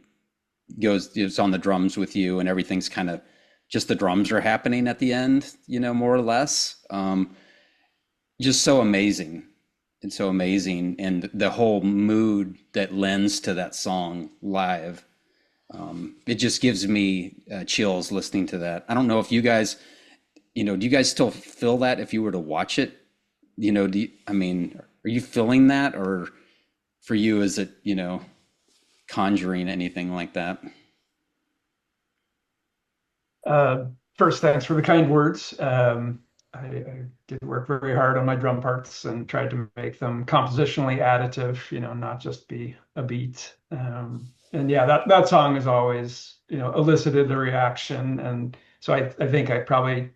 is on the drums with you, and everything's kind of just the drums are happening at the end, more or less. Just so amazing. It's so amazing. And the whole mood that lends to that song live. It just gives me chills listening to that. I don't know if you guys, do you guys still feel that if you were to watch it? I mean, are you feeling that, or for you, is it, conjuring anything like that? First, thanks for the kind words. I did work very hard on my drum parts and tried to make them compositionally additive, not just be a beat. And yeah, that song has always, elicited a reaction. And so I think I probably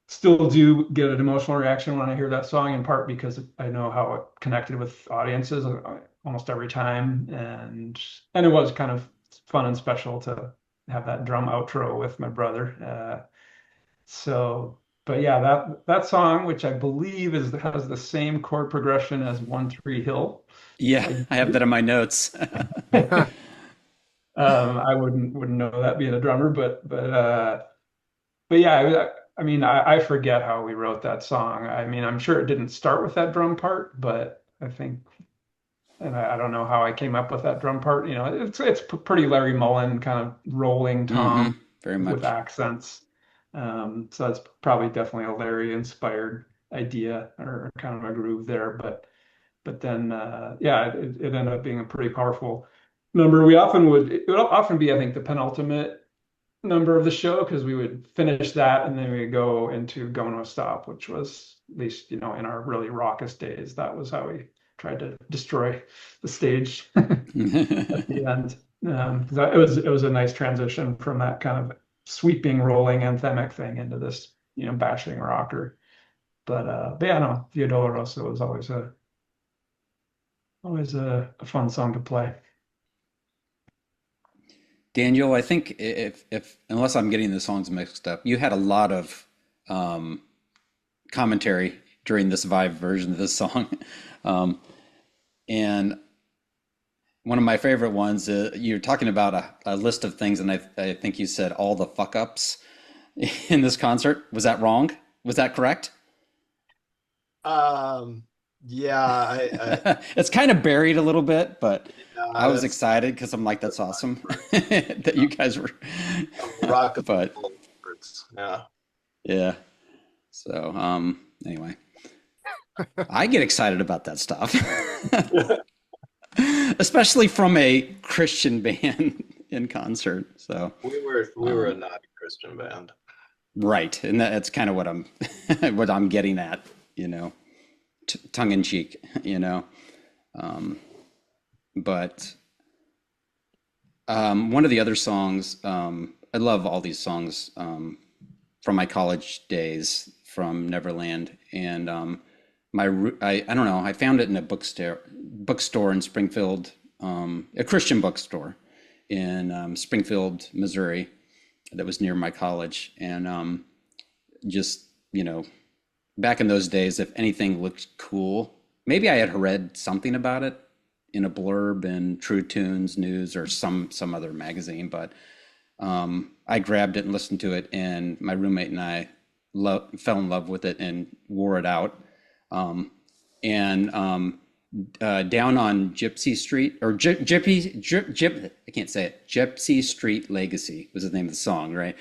still do get an emotional reaction when I hear that song, in part because I know how it connected with audiences almost every time. And it was kind of fun and special to have that drum outro with my brother. But yeah, that song, which I believe has the same chord progression as 1-3 Hill. Yeah, I have that in my notes. I wouldn't know that being a drummer, but yeah, I mean, I forget how we wrote that song. I mean, I'm sure it didn't start with that drum part, but I think, and I don't know how I came up with that drum part. It's pretty Larry Mullen kind of rolling Hmm. tom Very with much. accents. So that's probably definitely a Larry inspired idea or kind of a groove there. But then yeah, it ended up being a pretty powerful number. It would often be, I think, the penultimate number of the show because we would finish that and then we would go into Go No Stop, which was, at least in our really raucous days, that was how we tried to destroy the stage at the end. 'Cause it was a nice transition from that kind of sweeping, rolling anthemic thing into this bashing rocker. But yeah, no, Via Dolorosa was always Always a fun song to play. Daniel, I think if unless I'm getting the songs mixed up, you had a lot of um, commentary during this Vive version of this song. Um, and one of my favorite ones, you're talking about a list of things, and I think you said all the fuck ups in this concert. Was that wrong? Was that correct? Um, yeah, It's kind of buried a little bit, but I was that's excited because I'm like, that's awesome that you guys were. rock and But roll words. Yeah. yeah, so anyway, I get excited about that stuff, especially from a Christian band in concert. So We were a um, naughty Christian band. right, and that's kind of what I'm what I'm getting at, you know, tongue in cheek, you know. Um, but one of the other songs, I love all these songs from my college days from Neverland, and I don't know, I found it in a bookstore in Springfield, a Christian bookstore in Springfield, Missouri, that was near my college, and just back in those days, if anything looked cool, maybe I had read something about it in a blurb in True Tunes News or some other magazine, but I grabbed it and listened to it, and my roommate and I fell in love with it and wore it out. Um, and Down on Gypsy Street or I can't say it. Gypsy Street Legacy was the name of the song, right?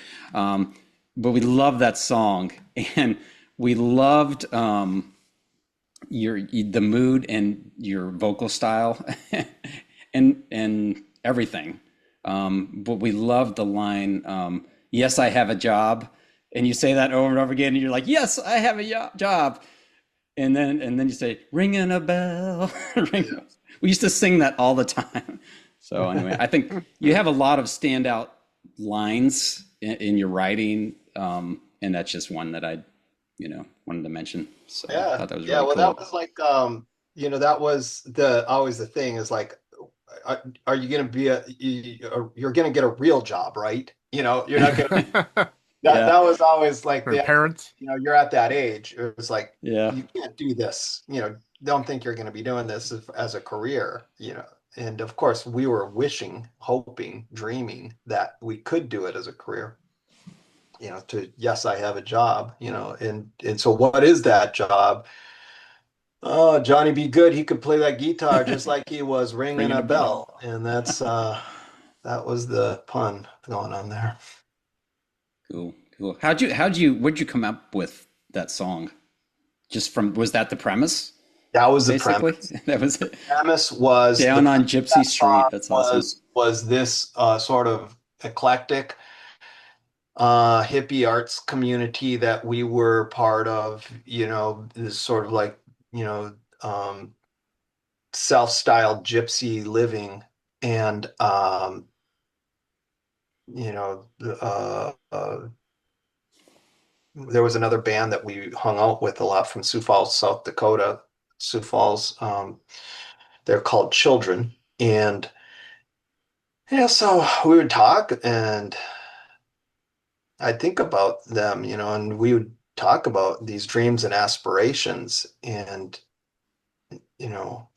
But we loved that song, and we loved the mood and your vocal style, and everything. But we loved the line, "Yes, I have a job," and you say that over and over again, and you're like, "Yes, I have a job," and then you say, "Ringing a bell." Yeah. We used to sing that all the time. So anyway, I think you have a lot of standout lines in your writing, and that's just one that I, wanted to mention. So I Yeah. thought that was Yeah. really Well, that cool. was like, that was the always the thing is like, are you going to be you're going to get a real job, right? You're not going to, Yeah, that was always like Their the, parents. you're at that age. It was like, yeah. you can't do this, don't think you're going to be doing this as a career, And of course, we were wishing, hoping, dreaming that we could do it as a career. Yes, I have a job, and so what is that job? Oh, Johnny B. Good, he could play that guitar just like he was ringing Ringing a a bell. bell. And that was the pun going on there. Cool, cool. Where'd you come up with that song? Just from, was that the premise, That was the basically? premise. That was it. Premise was the Down on premise of Gypsy that song Street. That's awesome. was this sort of eclectic hippie arts community that we were part of, this sort of like, you know, um, self-styled gypsy living. And you know, there was another band that we hung out with a lot from Sioux Falls, South Dakota. Sioux Falls, they're called Children. And yeah, so we would talk and I'd think about them, and we would talk about these dreams and aspirations. And, you know,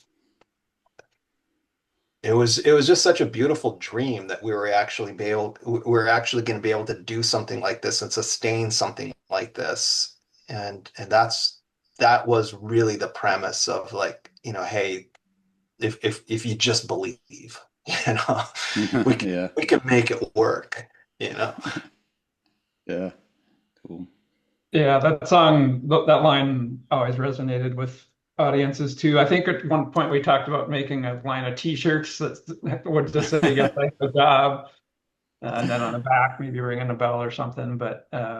it was just such a beautiful dream that we were actually going to be able to do something like this and sustain something like this. And that was really the premise of like, hey, if you just believe, you know, we can Yeah, we can make it work, you know. yeah, cool. Yeah, that song, that line always resonated with audiences too. I think at one point we talked about making a line of t-shirts that would just say, yes, I have a job, and then on the back, maybe ringing a bell or something.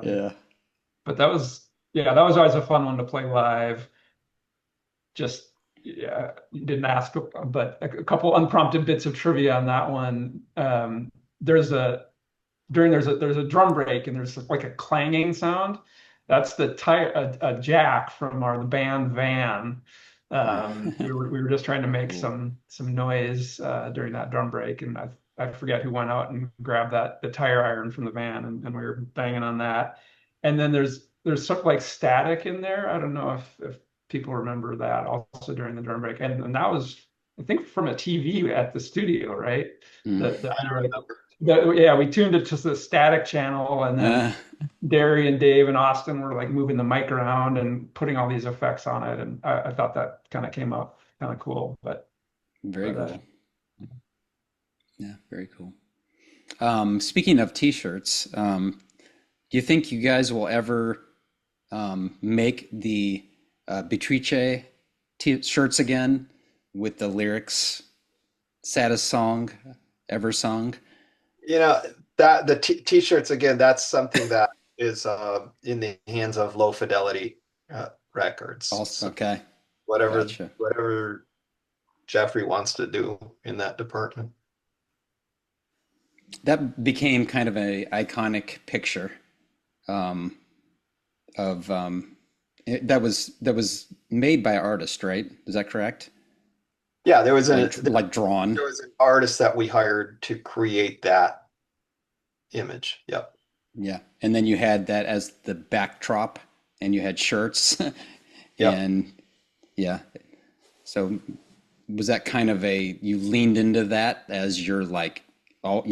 Yeah, But that was always a fun one to play live. Just, yeah, you didn't ask, but a couple unprompted bits of trivia on that one. There's a there's a drum break and there's like a clanging sound. That's the tire a jack from the band van. We were just trying to make Cool. some noise during that drum break, and I forget who went out and grabbed the tire iron from the van, and we were banging on that. And then there's something like static in there. I don't know if people remember that also during the drum break, and that was, I think, from a TV at the studio, right? Mm. The I don't remember. yeah, we tuned it to the static channel, and then Uh, Derry and Dave and Austin were like moving the mic around and putting all these effects on it, and I thought that kind of came out kind of cool. very But cool. Yeah, very cool. Speaking of t-shirts, do you think you guys will ever make the Beatrice t-shirts again with the lyrics "Saddest song ever sung"? You know, that the t-shirts again, that's something that is in the hands of Low Fidelity Records. Also, So okay, whatever gotcha. whatever Jeffrey wants to do in that department. That became kind of a iconic picture um, of that was made by an artist, right? Is that correct? Yeah, Like drawn. there was an artist that we hired to create that image. Yep. Yeah. And then you had that as the backdrop and you had shirts Yep. and yeah. So was that kind of you leaned into that as you're like, oh,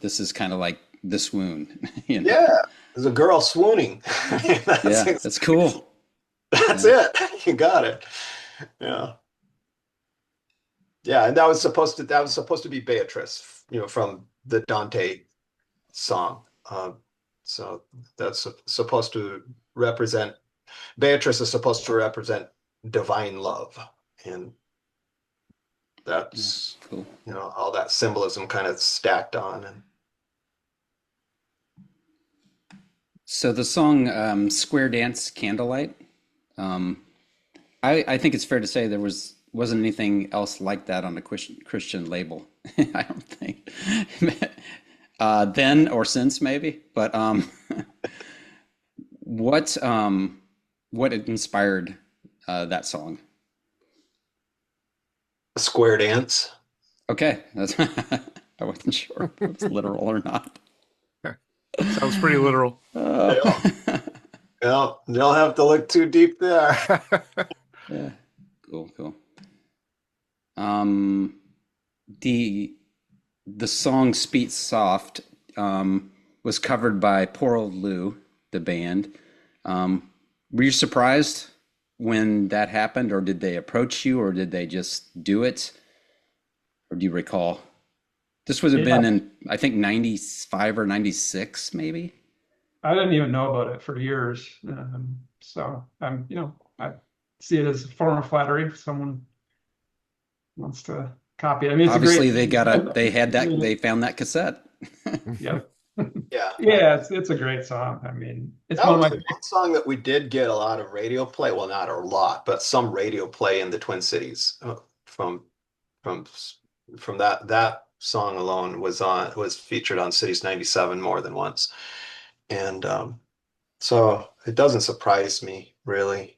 this is kind of like the swoon, you know? Yeah. There's a girl swooning. Yeah, that's cool. That's Yeah. it. You got it. Yeah. Yeah, and that was supposed to be Beatrice, from the Dante song. So that's supposed to represent Beatrice is supposed to represent divine love, and Yeah, that's cool. all that symbolism kind of stacked on. And So the song Square Dance Candlelight, um, I think it's fair to say there wasn't anything else like that on a Christian label. I don't think. Then or since maybe, but what what inspired that song? square dance. Okay, that's I wasn't sure if it's literal or not. Sounds pretty literal. Yeah, yeah, you don't have to look too deep there. Yeah, cool, cool. Um, the the song "Speak Soft" was covered by Poor Old Lou, the band. Um, were you surprised when that happened, or did they approach you, or did they just do it, or do you recall? This would have yeah, been in, I think, 95 or 96, maybe. I didn't even know about it for years. So I see it as a form of flattery if someone wants to copy it. I mean, it's a great. Obviously, they found that cassette. Yeah, Yeah, yeah, it's a great song. I mean, it's that one of was my. the one song that we did get a lot of radio play. Well, not a lot, but some radio play in the Twin Cities from from that song alone was featured on Cities 97 more than once. And so it doesn't surprise me really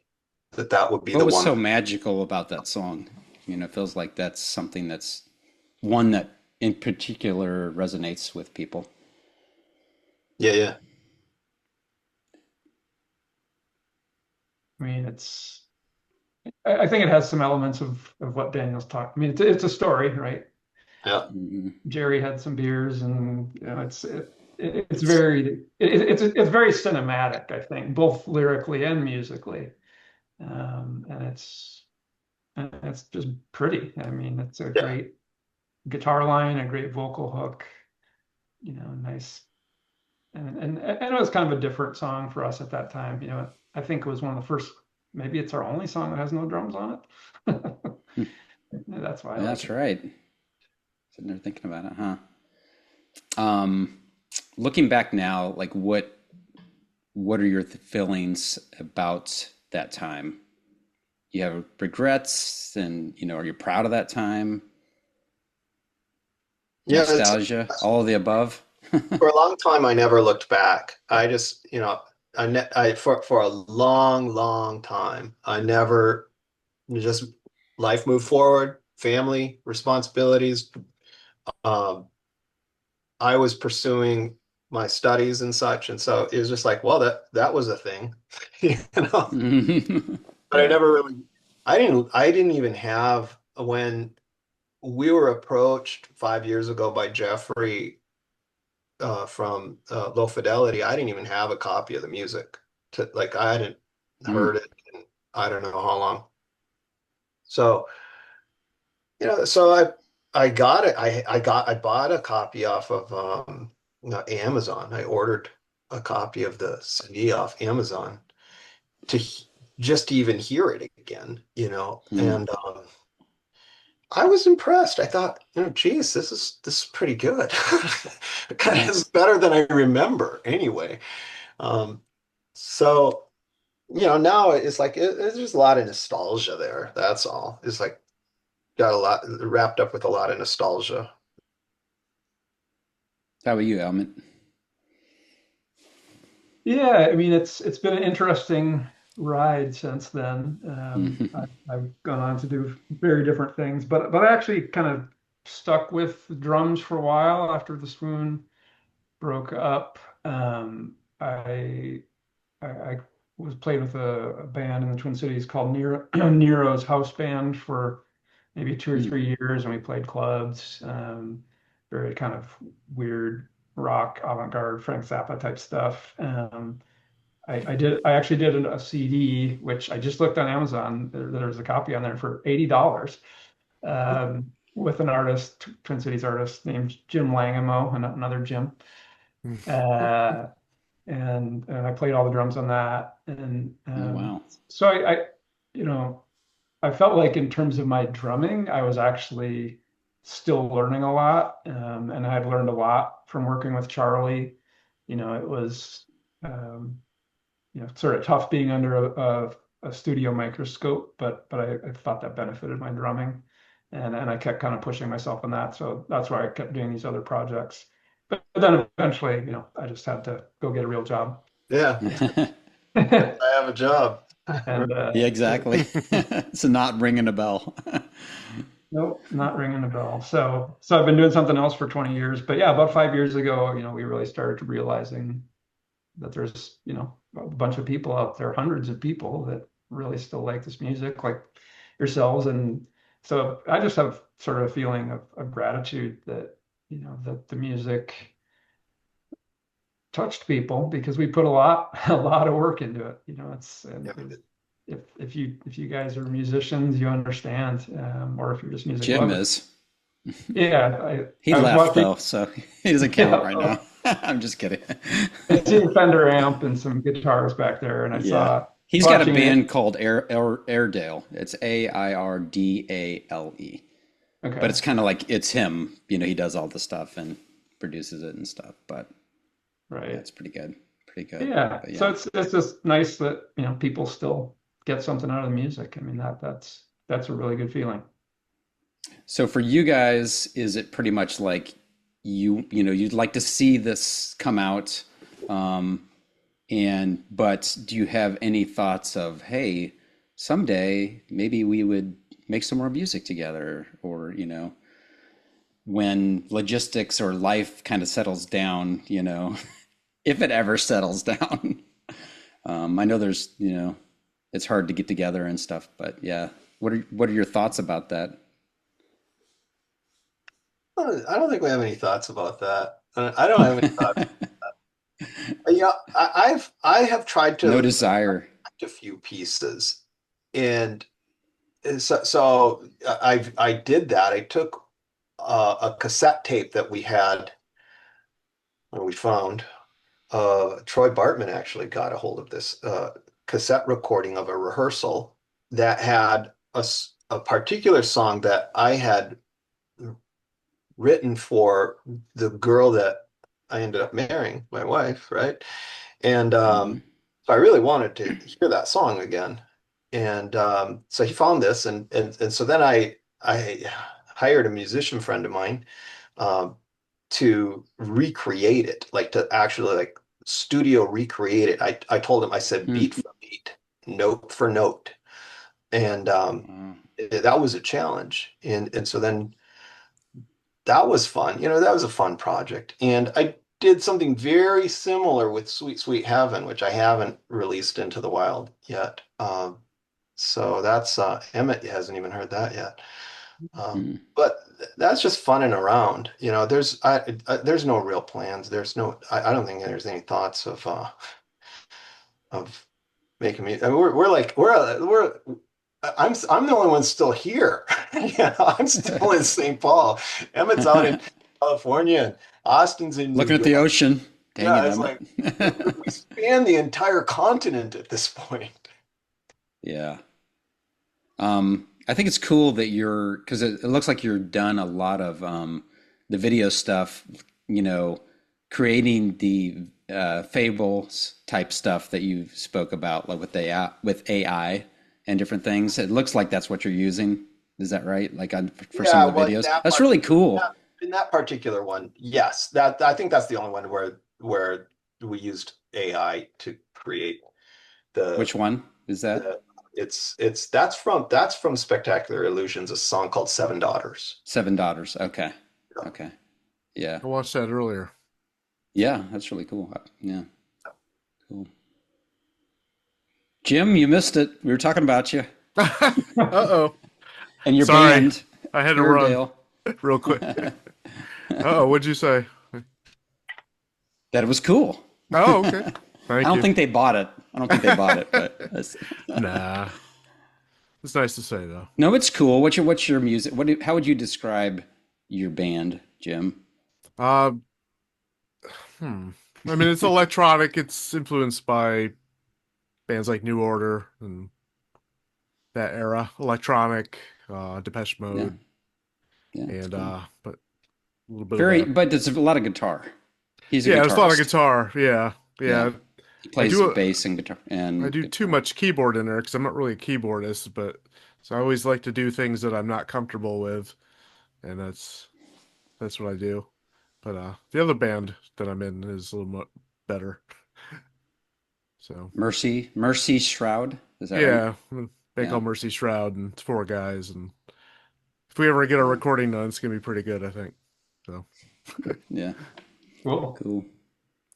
that would be What the was one. so magical about that song? It feels like that's something that's one that in particular resonates with people. Yeah, yeah. I mean, I think it has some elements of what Daniel's talking. I mean, it's a story, right? Yeah. Mhm. Jerry had some beers, and it's it's very cinematic, I think, both lyrically and musically, and it's just pretty. I mean, it's a Yeah. great guitar line, a great vocal hook, nice, and it was kind of a different song for us at that time. I think it was one of the first. Maybe it's our only song that has no drums on it. Hmm. That's why I like That's it. right. Sitting there thinking about it, huh? Um, Looking back now, like what are your feelings about that time? You have regrets, and are you proud of that time? Yeah, Nostalgia, all of the above. for a long time I never looked back. I just, I for a long, long time I never just life moved forward, family responsibilities. Um, I was pursuing my studies and such, and so it was just like, well, that was a thing, you know. But I Yeah. never really, I didn't even have when we were approached 5 years ago by Jeffrey from Low Fidelity. I didn't even have a copy of the music. To like, I hadn't Mm. heard it in I don't know how long. So so I got it. I bought a copy off of Amazon. I ordered a copy of the CD off Amazon to just to even hear it again, Mm. and I was impressed. I thought, geez, this is pretty good. It kind of Yeah. is better than I remember anyway. Um, so now it's like it's just a lot of nostalgia there. That's all. It's like got a lot wrapped up with a lot of nostalgia. How about you, Emmett? Yeah, I mean it's been an interesting ride since then. I've gone on to do very different things, but I actually kind of stuck with the drums for a while after the Swoon broke up. I was played with a band in the Twin Cities called Nero's House Band for maybe 2 or 3 years, and we played clubs, very kind of weird rock, avant-garde, Frank Zappa type stuff. I actually did a CD, which I just looked on Amazon. There's a copy on there for $80, with an artist, Twin Cities artist named Jim Langamo, another Jim. Uh, and I played all the drums on that. And Oh, wow. so you know, I felt like in terms of my drumming, I was actually still learning a lot, and I had learned a lot from working with Charlie. It was sort of tough being under a studio microscope, but I thought that benefited my drumming, and I kept kind of pushing myself on that. So that's why I kept doing these other projects. But then eventually, I just had to go get a real job. Yeah, And I have a job. Yeah, exactly. It's not ringing a bell. nope, not ringing a bell. So I've been doing something else for 20 years. But yeah, about 5 years ago, we really started realizing that there's, a bunch of people out there, hundreds of people that really still like this music, like yourselves. And so I just have sort of a feeling of gratitude that, that the music touched people because we put a lot a lot of work into it. It's Yeah, and if you guys are musicians, you understand, or if you're just music Jim lovers. is. Yeah, He I was left watching. though, so he doesn't count Yeah, right now. I'm just kidding. I see a Fender amp and some guitars back there, and I Yeah. saw He's got a watching it. band called Airedale. It's Airdale. But Okay, it's kind of like it's him. He does all the stuff and produces it and stuff. But yeah, right. it's pretty good. Pretty good. Yeah, But so yeah. it's just nice that people still get something out of the music. I mean that's a really good feeling. So for you guys, is it pretty much like you'd like to see this come out, um, but do you have any thoughts of, hey, someday maybe we would make some more music together, or when logistics or life kind of settles down, if it ever settles down. I know it's hard to get together and stuff, but yeah, what are your thoughts about that? I don't think we have any thoughts about that. I don't have any thoughts. Yeah, I have tried No to desire. a few pieces, and so I did that. I took a cassette tape that we had, or we found. Troy Bartman actually got a hold of this cassette recording of a rehearsal that had a particular song that I had written for the girl that I ended up marrying, my wife, right? And Hmm. so I really wanted to hear that song again. And so he found this, and so then I hired a musician friend of mine um, to recreate it, like to actually like studio recreate it. I told him, I said, Hmm. beat for beat, note for note. and Wow. that was a challenge. And so then that was fun. That was a fun project. And I did something very similar with Sweet Sweet Heaven, which I haven't released into the wild yet. So that's Emmett hasn't even heard that yet. Mm. But that's just fun and around. There's no real plans. I don't think there's any thoughts of making me. I mean, I'm the only one still here. I'm still in St. Paul. Emmett's out in California, and Austin's in New Looking at the York. ocean. Dang Yeah, it, it's like Emmett. we span the entire continent at this point. Yeah. I think it's cool that because it looks like you're done a lot of the video stuff, you know, creating the fables type stuff that you spoke about, like with AI and different things. It looks like that's what you're using. Is that right? Like for some Yeah, of the well, videos? That's really cool. in that particular one, yes. That I think that's the only one where we used AI to create the Which one is that? the it's that's from Spectacular Illusions, a song called Seven Daughters. Seven Daughters. Okay. Yeah. Okay. Yeah. I watched that earlier. Yeah, that's really cool. Yeah. Cool. Jim, you missed it. We were talking about you Uh-oh. and your Sorry. band, I had to run Airedale. real quick. Uh-oh, what'd you say? That it was cool. Oh, okay. I Thank don't you. think they bought it. I don't think they bought it, but Nah. It's nice to say though. no, it's cool. What's your music? How would you describe your band, Jim? Uh, I mean, it's electronic. It's influenced by bands like New Order and that era. Electronic, Depeche Yeah, Mode, yeah, it's and cool. but a little bit of Very, that. but there's a lot of guitar. He's a Yeah, there's a lot of guitarist. guitar. Yeah, Yeah, yeah. he I plays do bass and guitar I and do too guitar. much keyboard in there because I'm not really a keyboardist, but so I always like to do things that I'm not comfortable with, and that's what I do. But the other band that I'm in is a little better. So Mercy Shroud. Is that right? yeah, they Yeah, call Mercy Shroud, and it's four guys, and if we ever get a cool. recording done, it's gonna be pretty good, I think. So Yeah, Cool. cool,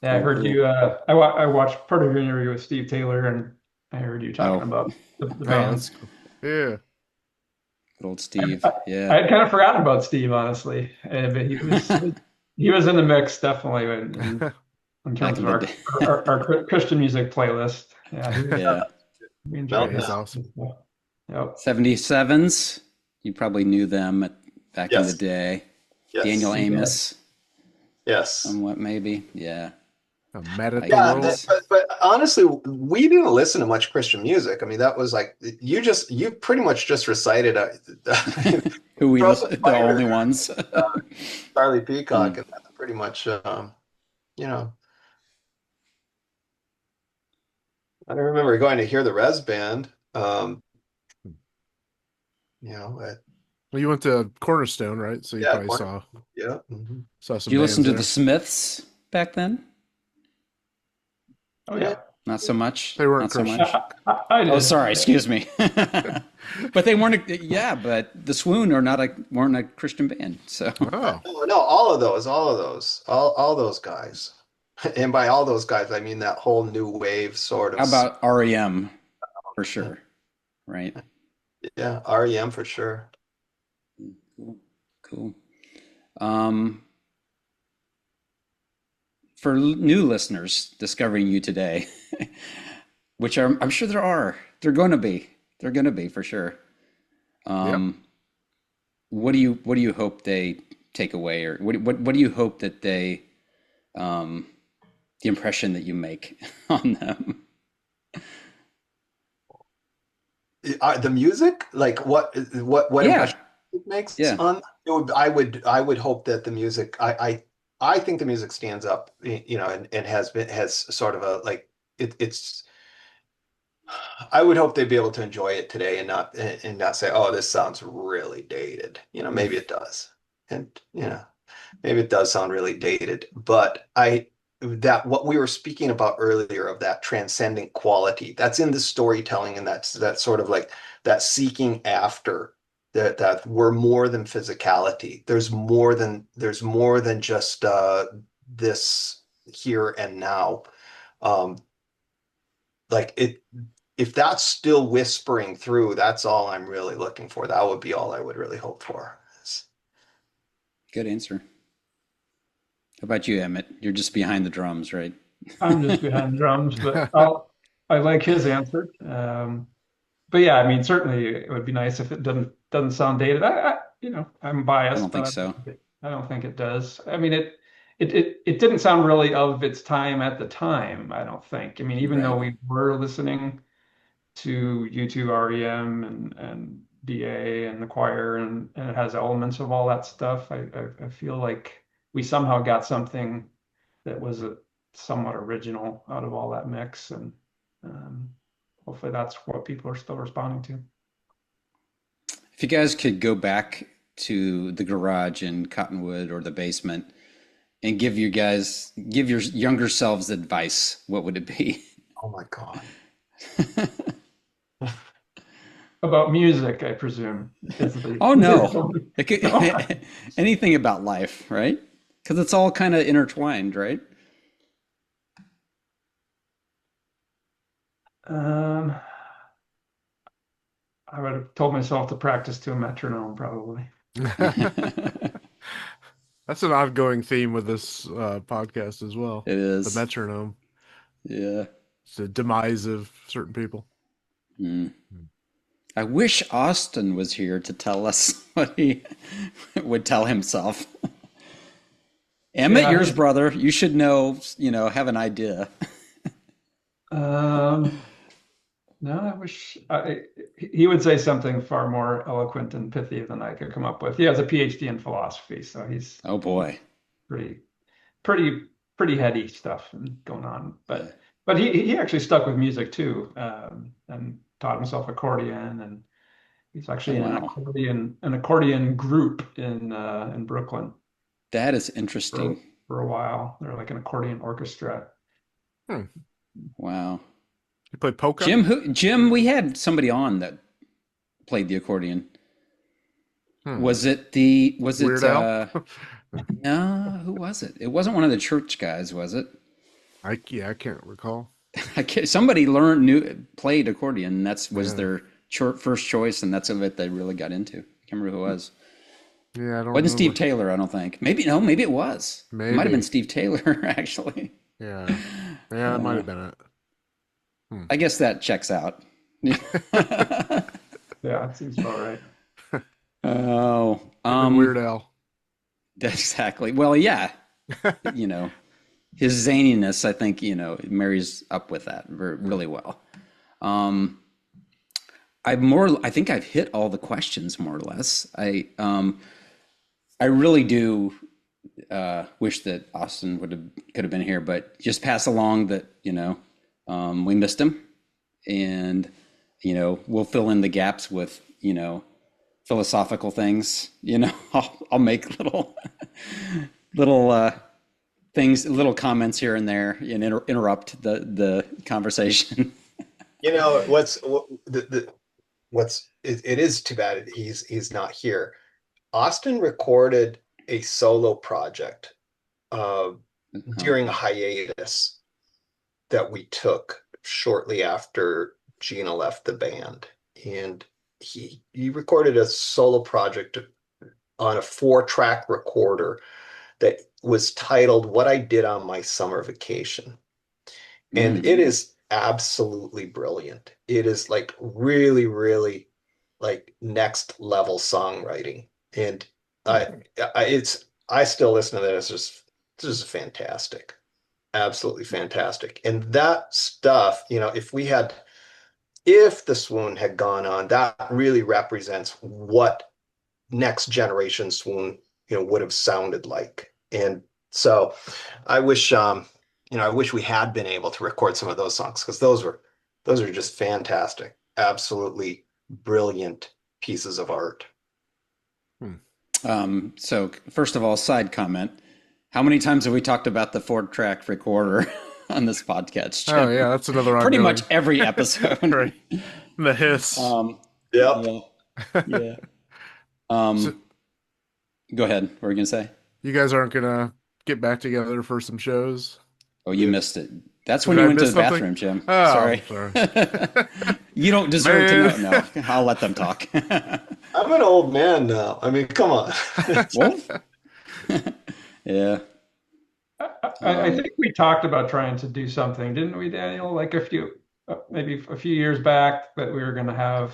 Yeah, I cool, heard cool. you. I watched part of your interview with Steve Taylor, and I heard you talking Oh, about the oh, band. that's cool. Yeah, good old I, Steve. I, Yeah, I had kind of forgotten about Steve, honestly, but he was in the mix definitely in back terms in of the day. our Christian music playlist. Yeah, Yeah, we yeah, enjoyed Mountain he's his House. awesome. stuff. Yep. 77s. You probably knew them back in the Yes, day. Daniel yes, Yeah. Amos, yes. somewhat maybe. Yeah, Mad at the Yeah, Vikings. World. but honestly, we didn't listen to much Christian music. I mean, that was like you pretty much just recited Who we Throw Some listen, the Fire only there, ones. Charlie Peacock, Mm. and that's pretty much you know. I don't remember going to hear the Res Band. You know, Well, you went to Cornerstone, right? So you yeah, probably yeah. saw Did some you listen bands to the there. Smiths back then? Oh Yeah. yeah, Not so much. They weren't Not so Christian. much. I Oh, did. sorry. Excuse me. But they weren't. Yeah, but the Swoon are not weren't a Christian band. So Oh, No, no, all those guys. And by all those guys, I mean that whole new wave sort how of. about REM for sure? Right. Yeah, REM for sure. Cool. Cool. Um, for new listeners discovering you today, which I'm sure there are. They're going to be for sure. yep. Um, what do you hope they take away, or what do you hope that they um, the impression that you make on them? The music, like what Yeah, impression it makes yeah. on it would I would hope that the music I think the music stands up, and has sort of a like it's I would hope they'd be able to enjoy it today and not say, oh, this sounds really dated. Maybe it does. And maybe it does sound really dated, but that what we were speaking about earlier of that transcendent quality that's in the storytelling, and that's that sort of like that seeking after that we're more than physicality. There's more than just this here and now. Um, like it, if that's still whispering through, that's all I'm really looking for. That would be all I would really hope for. Good answer. How about you, Emmett? You're just behind the drums, right? I'm just behind the drums, but I like his answer. But yeah, I mean, certainly it would be nice if it doesn't sound dated. I'm I biased, don't think but so. I don't think it does. I mean, it didn't sound really of its time at the time, I don't think. I mean, even though Right. we were listening to U2 REM and DA and the choir, and it has elements of all that stuff, I feel like we somehow got something that was somewhat original out of all that mix, and um, hopefully that's what people are still responding to. If you guys could go back to the garage in Cottonwood or the basement and give your younger selves advice, what would it be? Oh my God. About music, I presume, is the Oh is no. the- It no? could, anything about life, right? Because it's all kind of intertwined, right? Um, I would have told myself to practice to a metronome, probably. It That's an ongoing theme with this podcast as well. The is. metronome. Yeah. It's the demise of certain people. Mm. I wish Austin was here to tell us what he would tell himself. Emmett, Yeah. yours brother, you should know, have an idea. Um, no, he would say something far more eloquent and pithy than I could come up with. He has a PhD in philosophy, so he's Oh boy. pretty pretty pretty heady stuff going on. Yeah. But he actually stuck with music too, and taught himself accordion, and he's Oh actually in wow. an accordion group in Brooklyn That is for interesting. for a while. They're like an accordion orchestra. Hmm. Wow. You play polka? Jim, we had somebody on that played the accordion. Hmm. Was it Weird Al? no, who was it? It wasn't one of the church guys, was it? I can't recall. Somebody played accordion, and that's was Yeah. their first choice, and that's of it they really got into. I can't remember who it was. Yeah, I don't Wasn't Steve remember. Taylor, I don't think. Maybe no, maybe it was. It might have been Maybe. Steve Taylor, actually. Yeah. Yeah, that might Uh, have been it. Hmm. I guess that checks out. Yeah, it seems about right. Oh, Him and Weird Al. exactly. Well, yeah, you know, his zaniness, I think, it marries up with that really well. Um, I think I've hit all the questions more or less. I really do wish that Austin could have been here, but just pass along that, we missed him, and, we'll fill in the gaps with, philosophical things. I'll make little things, little comments here and there, and interrupt the conversation. It is too bad he's not here. Austin recorded a solo project uh, during a hiatus that we took shortly after Gina left the band, and he recorded a solo project on a 4-track recorder that was titled "What I Did on My Summer Vacation." And it is absolutely brilliant. It is like really, really like next level songwriting. And I still listen to that. It's just fantastic. Absolutely fantastic. And that stuff, if the Swoon had gone on, that really represents what next generation Swoon, would have sounded like. And so I wish we had been able to record some of those songs, because those are just fantastic, absolutely brilliant pieces of art. Hmm. So first of all, side comment. How many times have we talked about the 4-track recorder on this podcast, Jim? Oh yeah, that's another Pretty ongoing. much every episode. Right. The hiss. Yep. Yeah. Yeah. So Go ahead. What were you gonna say? you guys aren't gonna get back together for some shows? Oh, you missed it. That's Did when you I went to miss the something? bathroom, Jim. Oh, Sorry. sorry. You don't deserve to Man. know. No, I'll let them talk. I'm an old man now. I mean, come on. Well, yeah. I think we talked about trying to do something, didn't we, Daniel? Like maybe a few years back, that we were going to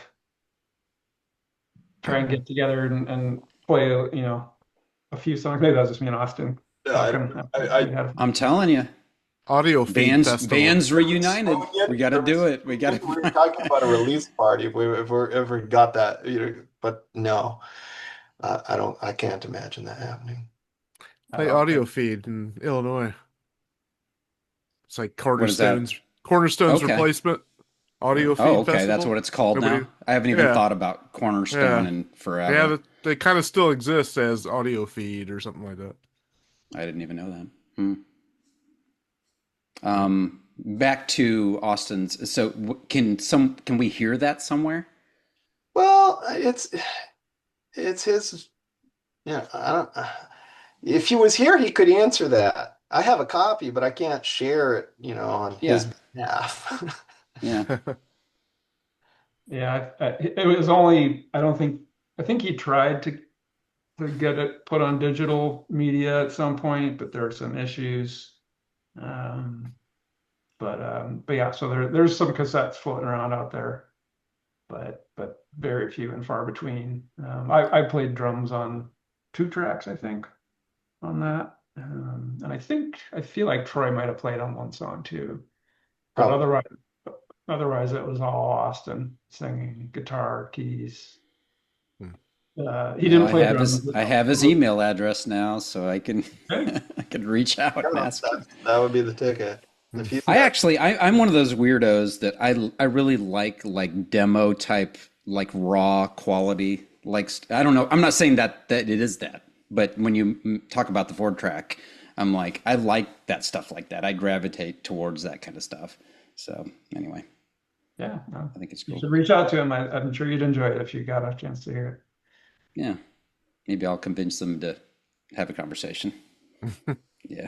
try and get together and play, a few songs. Maybe that was just me and Austin talking. I'm telling you, Audio feed festival. bands reunited. We got to do it. We got We were to. talking about a release party if we ever got that, but no, I can't imagine that happening. Play audio feed in Illinois. It's like What is that? Cornerstone's Okay. replacement. Audio feed Oh, okay. festival. That's what it's called Nobody- now. I haven't even Yeah. thought about Cornerstone in forever. Yeah, they kind of still exist as audio feed or something like that. I didn't even know that. Back to Austin's. So can we hear that somewhere? Well, it's his. Yeah, I don't. If he was here, he could answer that. I have a copy, but I can't share it, on his behalf. Yeah. Yeah, it was only, I think he tried to get it put on digital media at some point, but there were some issues. But yeah, so there's some cassettes floating around out there, but very few and far between. I played drums on 2 tracks, I think, on that. And I feel like Troy might have played on one song too. But Probably. otherwise it was all Austin singing, guitar, keys. He didn't play drums. I have his email address now, so I can I can reach out and ask him. That would be the ticket. I'm one of those weirdos that I really like demo type, like raw quality. Like, I don't know. I'm not saying that it is that, but when you talk about the 4-track, I'm like, I like that stuff like that. I gravitate towards that kind of stuff. So anyway, yeah, no, I think it's you cool. should reach out to him. I'm sure you'd enjoy it if you got a chance to hear it. Yeah, maybe I'll convince them to have a conversation. Yeah,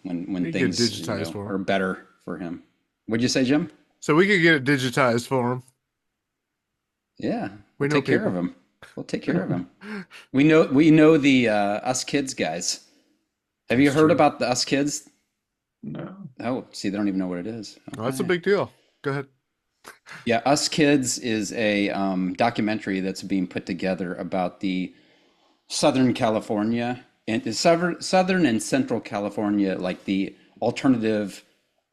when things digitized for him. are better for him. What'd you say, Jim? So we could get it digitized for him. Yeah, We we'll know take care people. of him. We'll take care of him. We know the Us Kids guys. Have you heard about the Us Kids? No. Oh, see, they don't even know what it is. Oh, that's a Okay. big deal. Go ahead. Yeah, Us Kids is a documentary that's being put together about the Southern California and Southern and Central California, like the alternative,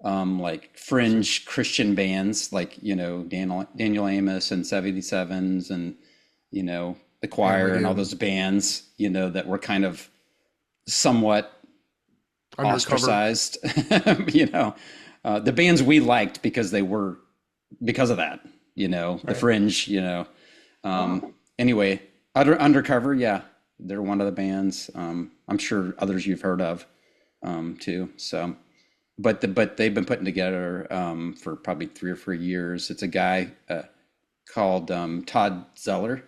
like fringe Christian bands, like Daniel Amos and 77s, and the Choir and all those bands, that were kind of somewhat Undercover. ostracized. The bands we liked because of that, the fringe, anyway, Undercover. Yeah. They're one of the bands. I'm sure others you've heard of, too. So, but they've been putting together, for probably 3 or 4 years. It's a guy, called, Todd Zeller,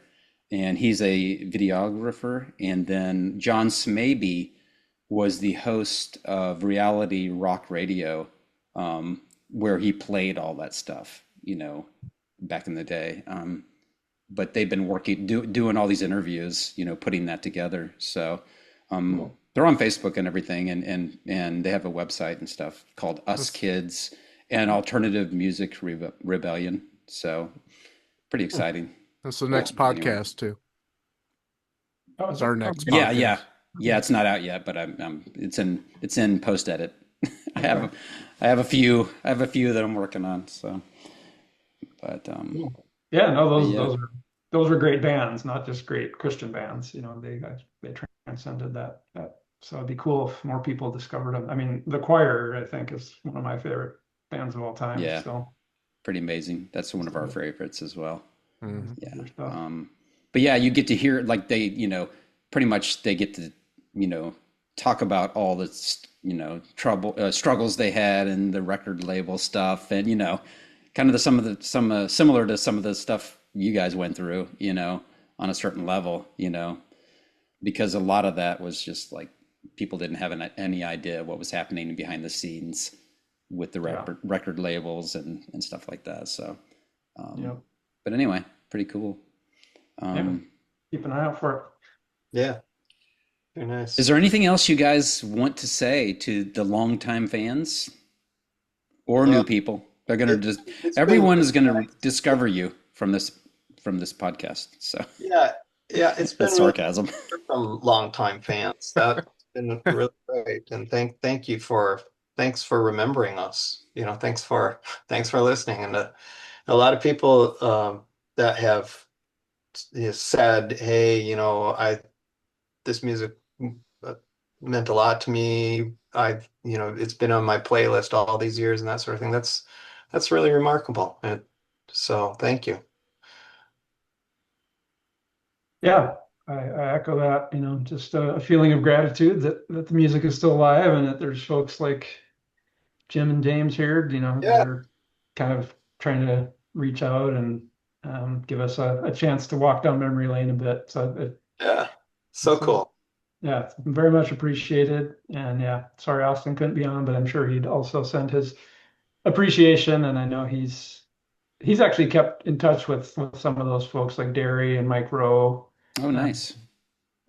and he's a videographer. And then John Smaby was the host of reality rock radio, where he played all that stuff, back in the day. But they've been doing all these interviews, putting that together. So they're on Facebook and everything, and they have a website and stuff called Us Kids and Alternative Music Rebellion. So pretty exciting. That's the next podcast too. It's our next podcast. Yeah. It's not out yet, but it's in post edit. I have a few that I'm working on. So, but yeah, no, those are great bands, not just great Christian bands. They transcended that. So it'd be cool if more people discovered them. I mean, the Choir, I think, is one of my favorite bands of all time. Yeah, so pretty amazing. That's one of our favorites as well. Mm-hmm. Yeah. But yeah, you get to hear, like, they, pretty much they get to, talk about all the struggles they had and the record label stuff, and kind of some similar to some of the stuff you guys went through, on a certain level, because a lot of that was just like people didn't have any idea what was happening behind the scenes with the record labels and stuff like that. So, but anyway, pretty cool. Keep an eye out for it. Yeah. Very nice. Is there anything else you guys want to say to the longtime fans or new people? They're going to everyone is going to discover you from this podcast. So yeah, it's been that's sarcasm. Really from longtime fans. That's been really great, and thanks for remembering us. Thanks for listening, and a lot of people that have said, "Hey, this music meant a lot to me. It's been on my playlist all these years and that sort of thing." That's really remarkable. And so thank you. Yeah, I echo that, just a feeling of gratitude that the music is still alive and that there's folks like Jim and James here, that are kind of trying to reach out and give us a chance to walk down memory lane a bit. So Cool. Yeah, it's very much appreciated. And sorry Austin couldn't be on, but I'm sure he'd also send his appreciation. And I know he's actually kept in touch with some of those folks like Derry and Mike Rowe. Oh, nice.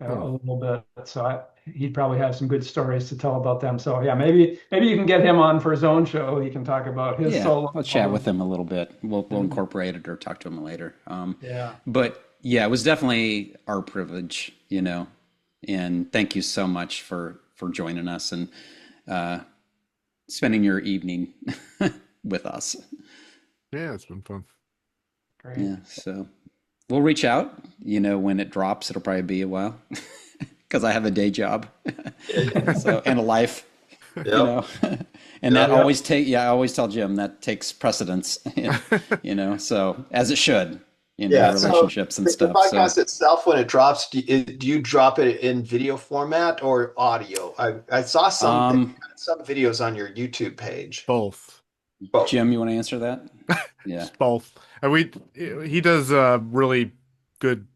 A little bit. So he'd probably have some good stories to tell about them. So yeah, maybe you can get him on for his own show. He can talk about his solo. I'll chat with him a little bit. We'll incorporate it or talk to him later. Yeah. But yeah, it was definitely our privilege, and thank you so much for joining us and spending your evening with us. Yeah, it's been fun. Great. Yeah, so we'll reach out, when it drops. It'll probably be a while because I have a day job and a life, and that always I always tell Jim that takes precedence, so as it should. Relationships and stuff. The podcast itself, when it drops, do you drop it in video format or audio? I saw some videos on your YouTube page. Both. Jim, you want to answer that? Yeah, both. And he does a really good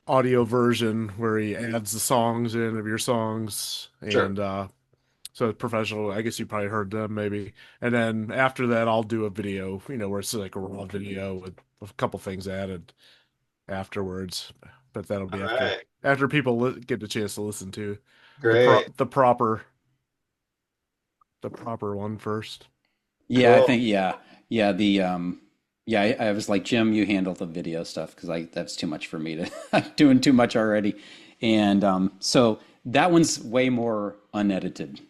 audio version where he adds the songs in of your songs, and so it's professional. I guess you probably heard them maybe. And then after that, I'll do a video, where it's like a raw video with a couple things added afterwards. But that'll be after people get the chance to listen to the proper one first. Yeah, cool. I think I was like, Jim, you handle the video stuff because that's too much for me I'm doing too much already, and so that one's way more unedited.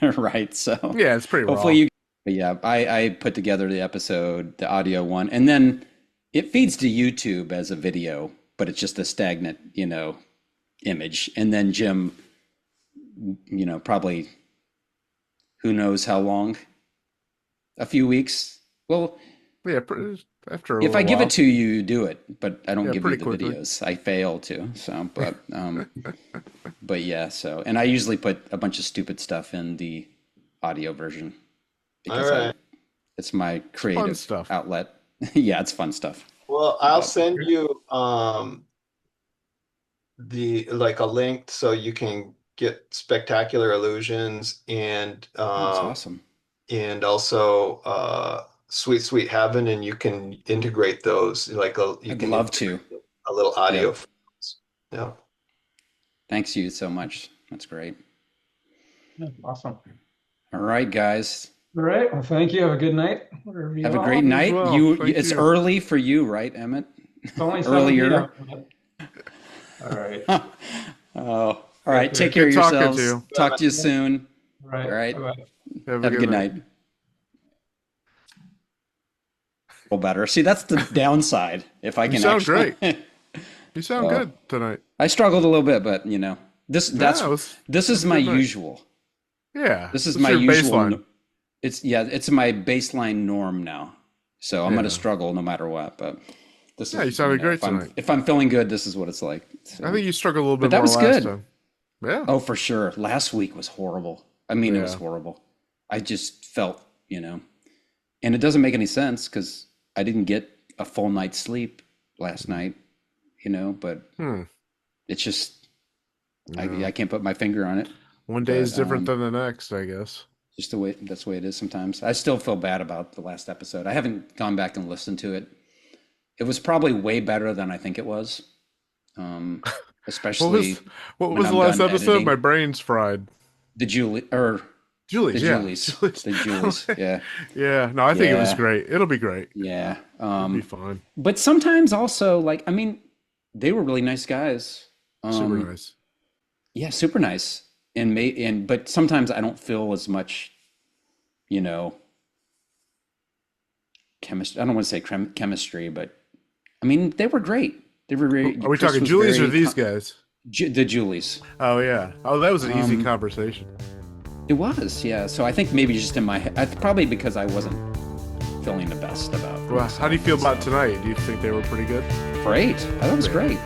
Right, so yeah, it's pretty hopefully raw. I put together the episode, the audio one, and then it feeds to YouTube as a video, but it's just a stagnant image. And then Jim, probably who knows how long, a few weeks. Well, yeah, after if I give it to you, you do it, but I don't give you the quickly. videos. I fail to. So, but yeah. So, and I usually put a bunch of stupid stuff in the audio version because it's my creative outlet. Yeah, it's fun stuff. Well, I'll send you a link so you can get Spectacular Illusions and that's awesome. And also Sweet Sweet Heaven, and you can integrate those I'd love to. A little audio. Yeah. Thanks you so much. That's great. Yeah, awesome. All right, guys. All right. Well, thank you. Have a good night. Have a great night. Well. It's early for you, right, Emmett? It's only earlier. All right. All right. Take care of yourselves. Talk to you soon. All right. All right. Bye-bye. Have a good night. Better. See, that's the downside. If I can, you sound great. You sound good tonight. I struggled a little bit, but this is my usual. Yeah, this is my usual. Baseline. It's my baseline norm now. So I'm gonna struggle no matter what. But this is you sounded great tonight. If I'm feeling good, this is what it's like. So. I think you struggled a little bit more last time. Yeah. Oh, for sure. Last week was horrible. I mean, it was Yeah. horrible. I just felt, and it doesn't make any sense because I didn't get a full night's sleep last night, but Hmm. it's just, Yeah. I can't put my finger on it. One day is But, different than the next, I guess. Just that's the way it is sometimes. I still feel bad about the last episode. I haven't gone back and listened to it. It was probably way better than I think it was. Especially What when was the I'm last done episode? editing. My brain's fried. The Julie or Julie's, the yeah. Julies. The Julies. Yeah. Yeah. No, I think it was Yeah. great. It'll be great. Yeah. It'll be fine. But sometimes also, like, I mean, they were really nice guys. Super nice. Yeah, super nice. But sometimes I don't feel as much, chemistry. I don't want to say chemistry, but I mean, they were great. They were very. Are we Chris talking was Julie's or very these guys? The Julies. Oh, yeah. Oh, that was an easy conversation. It was, yeah. So I think maybe just in my head, probably because I wasn't feeling the best about. Well, how do you feel about tonight? Do you think they were pretty good? For 8, I thought it was great.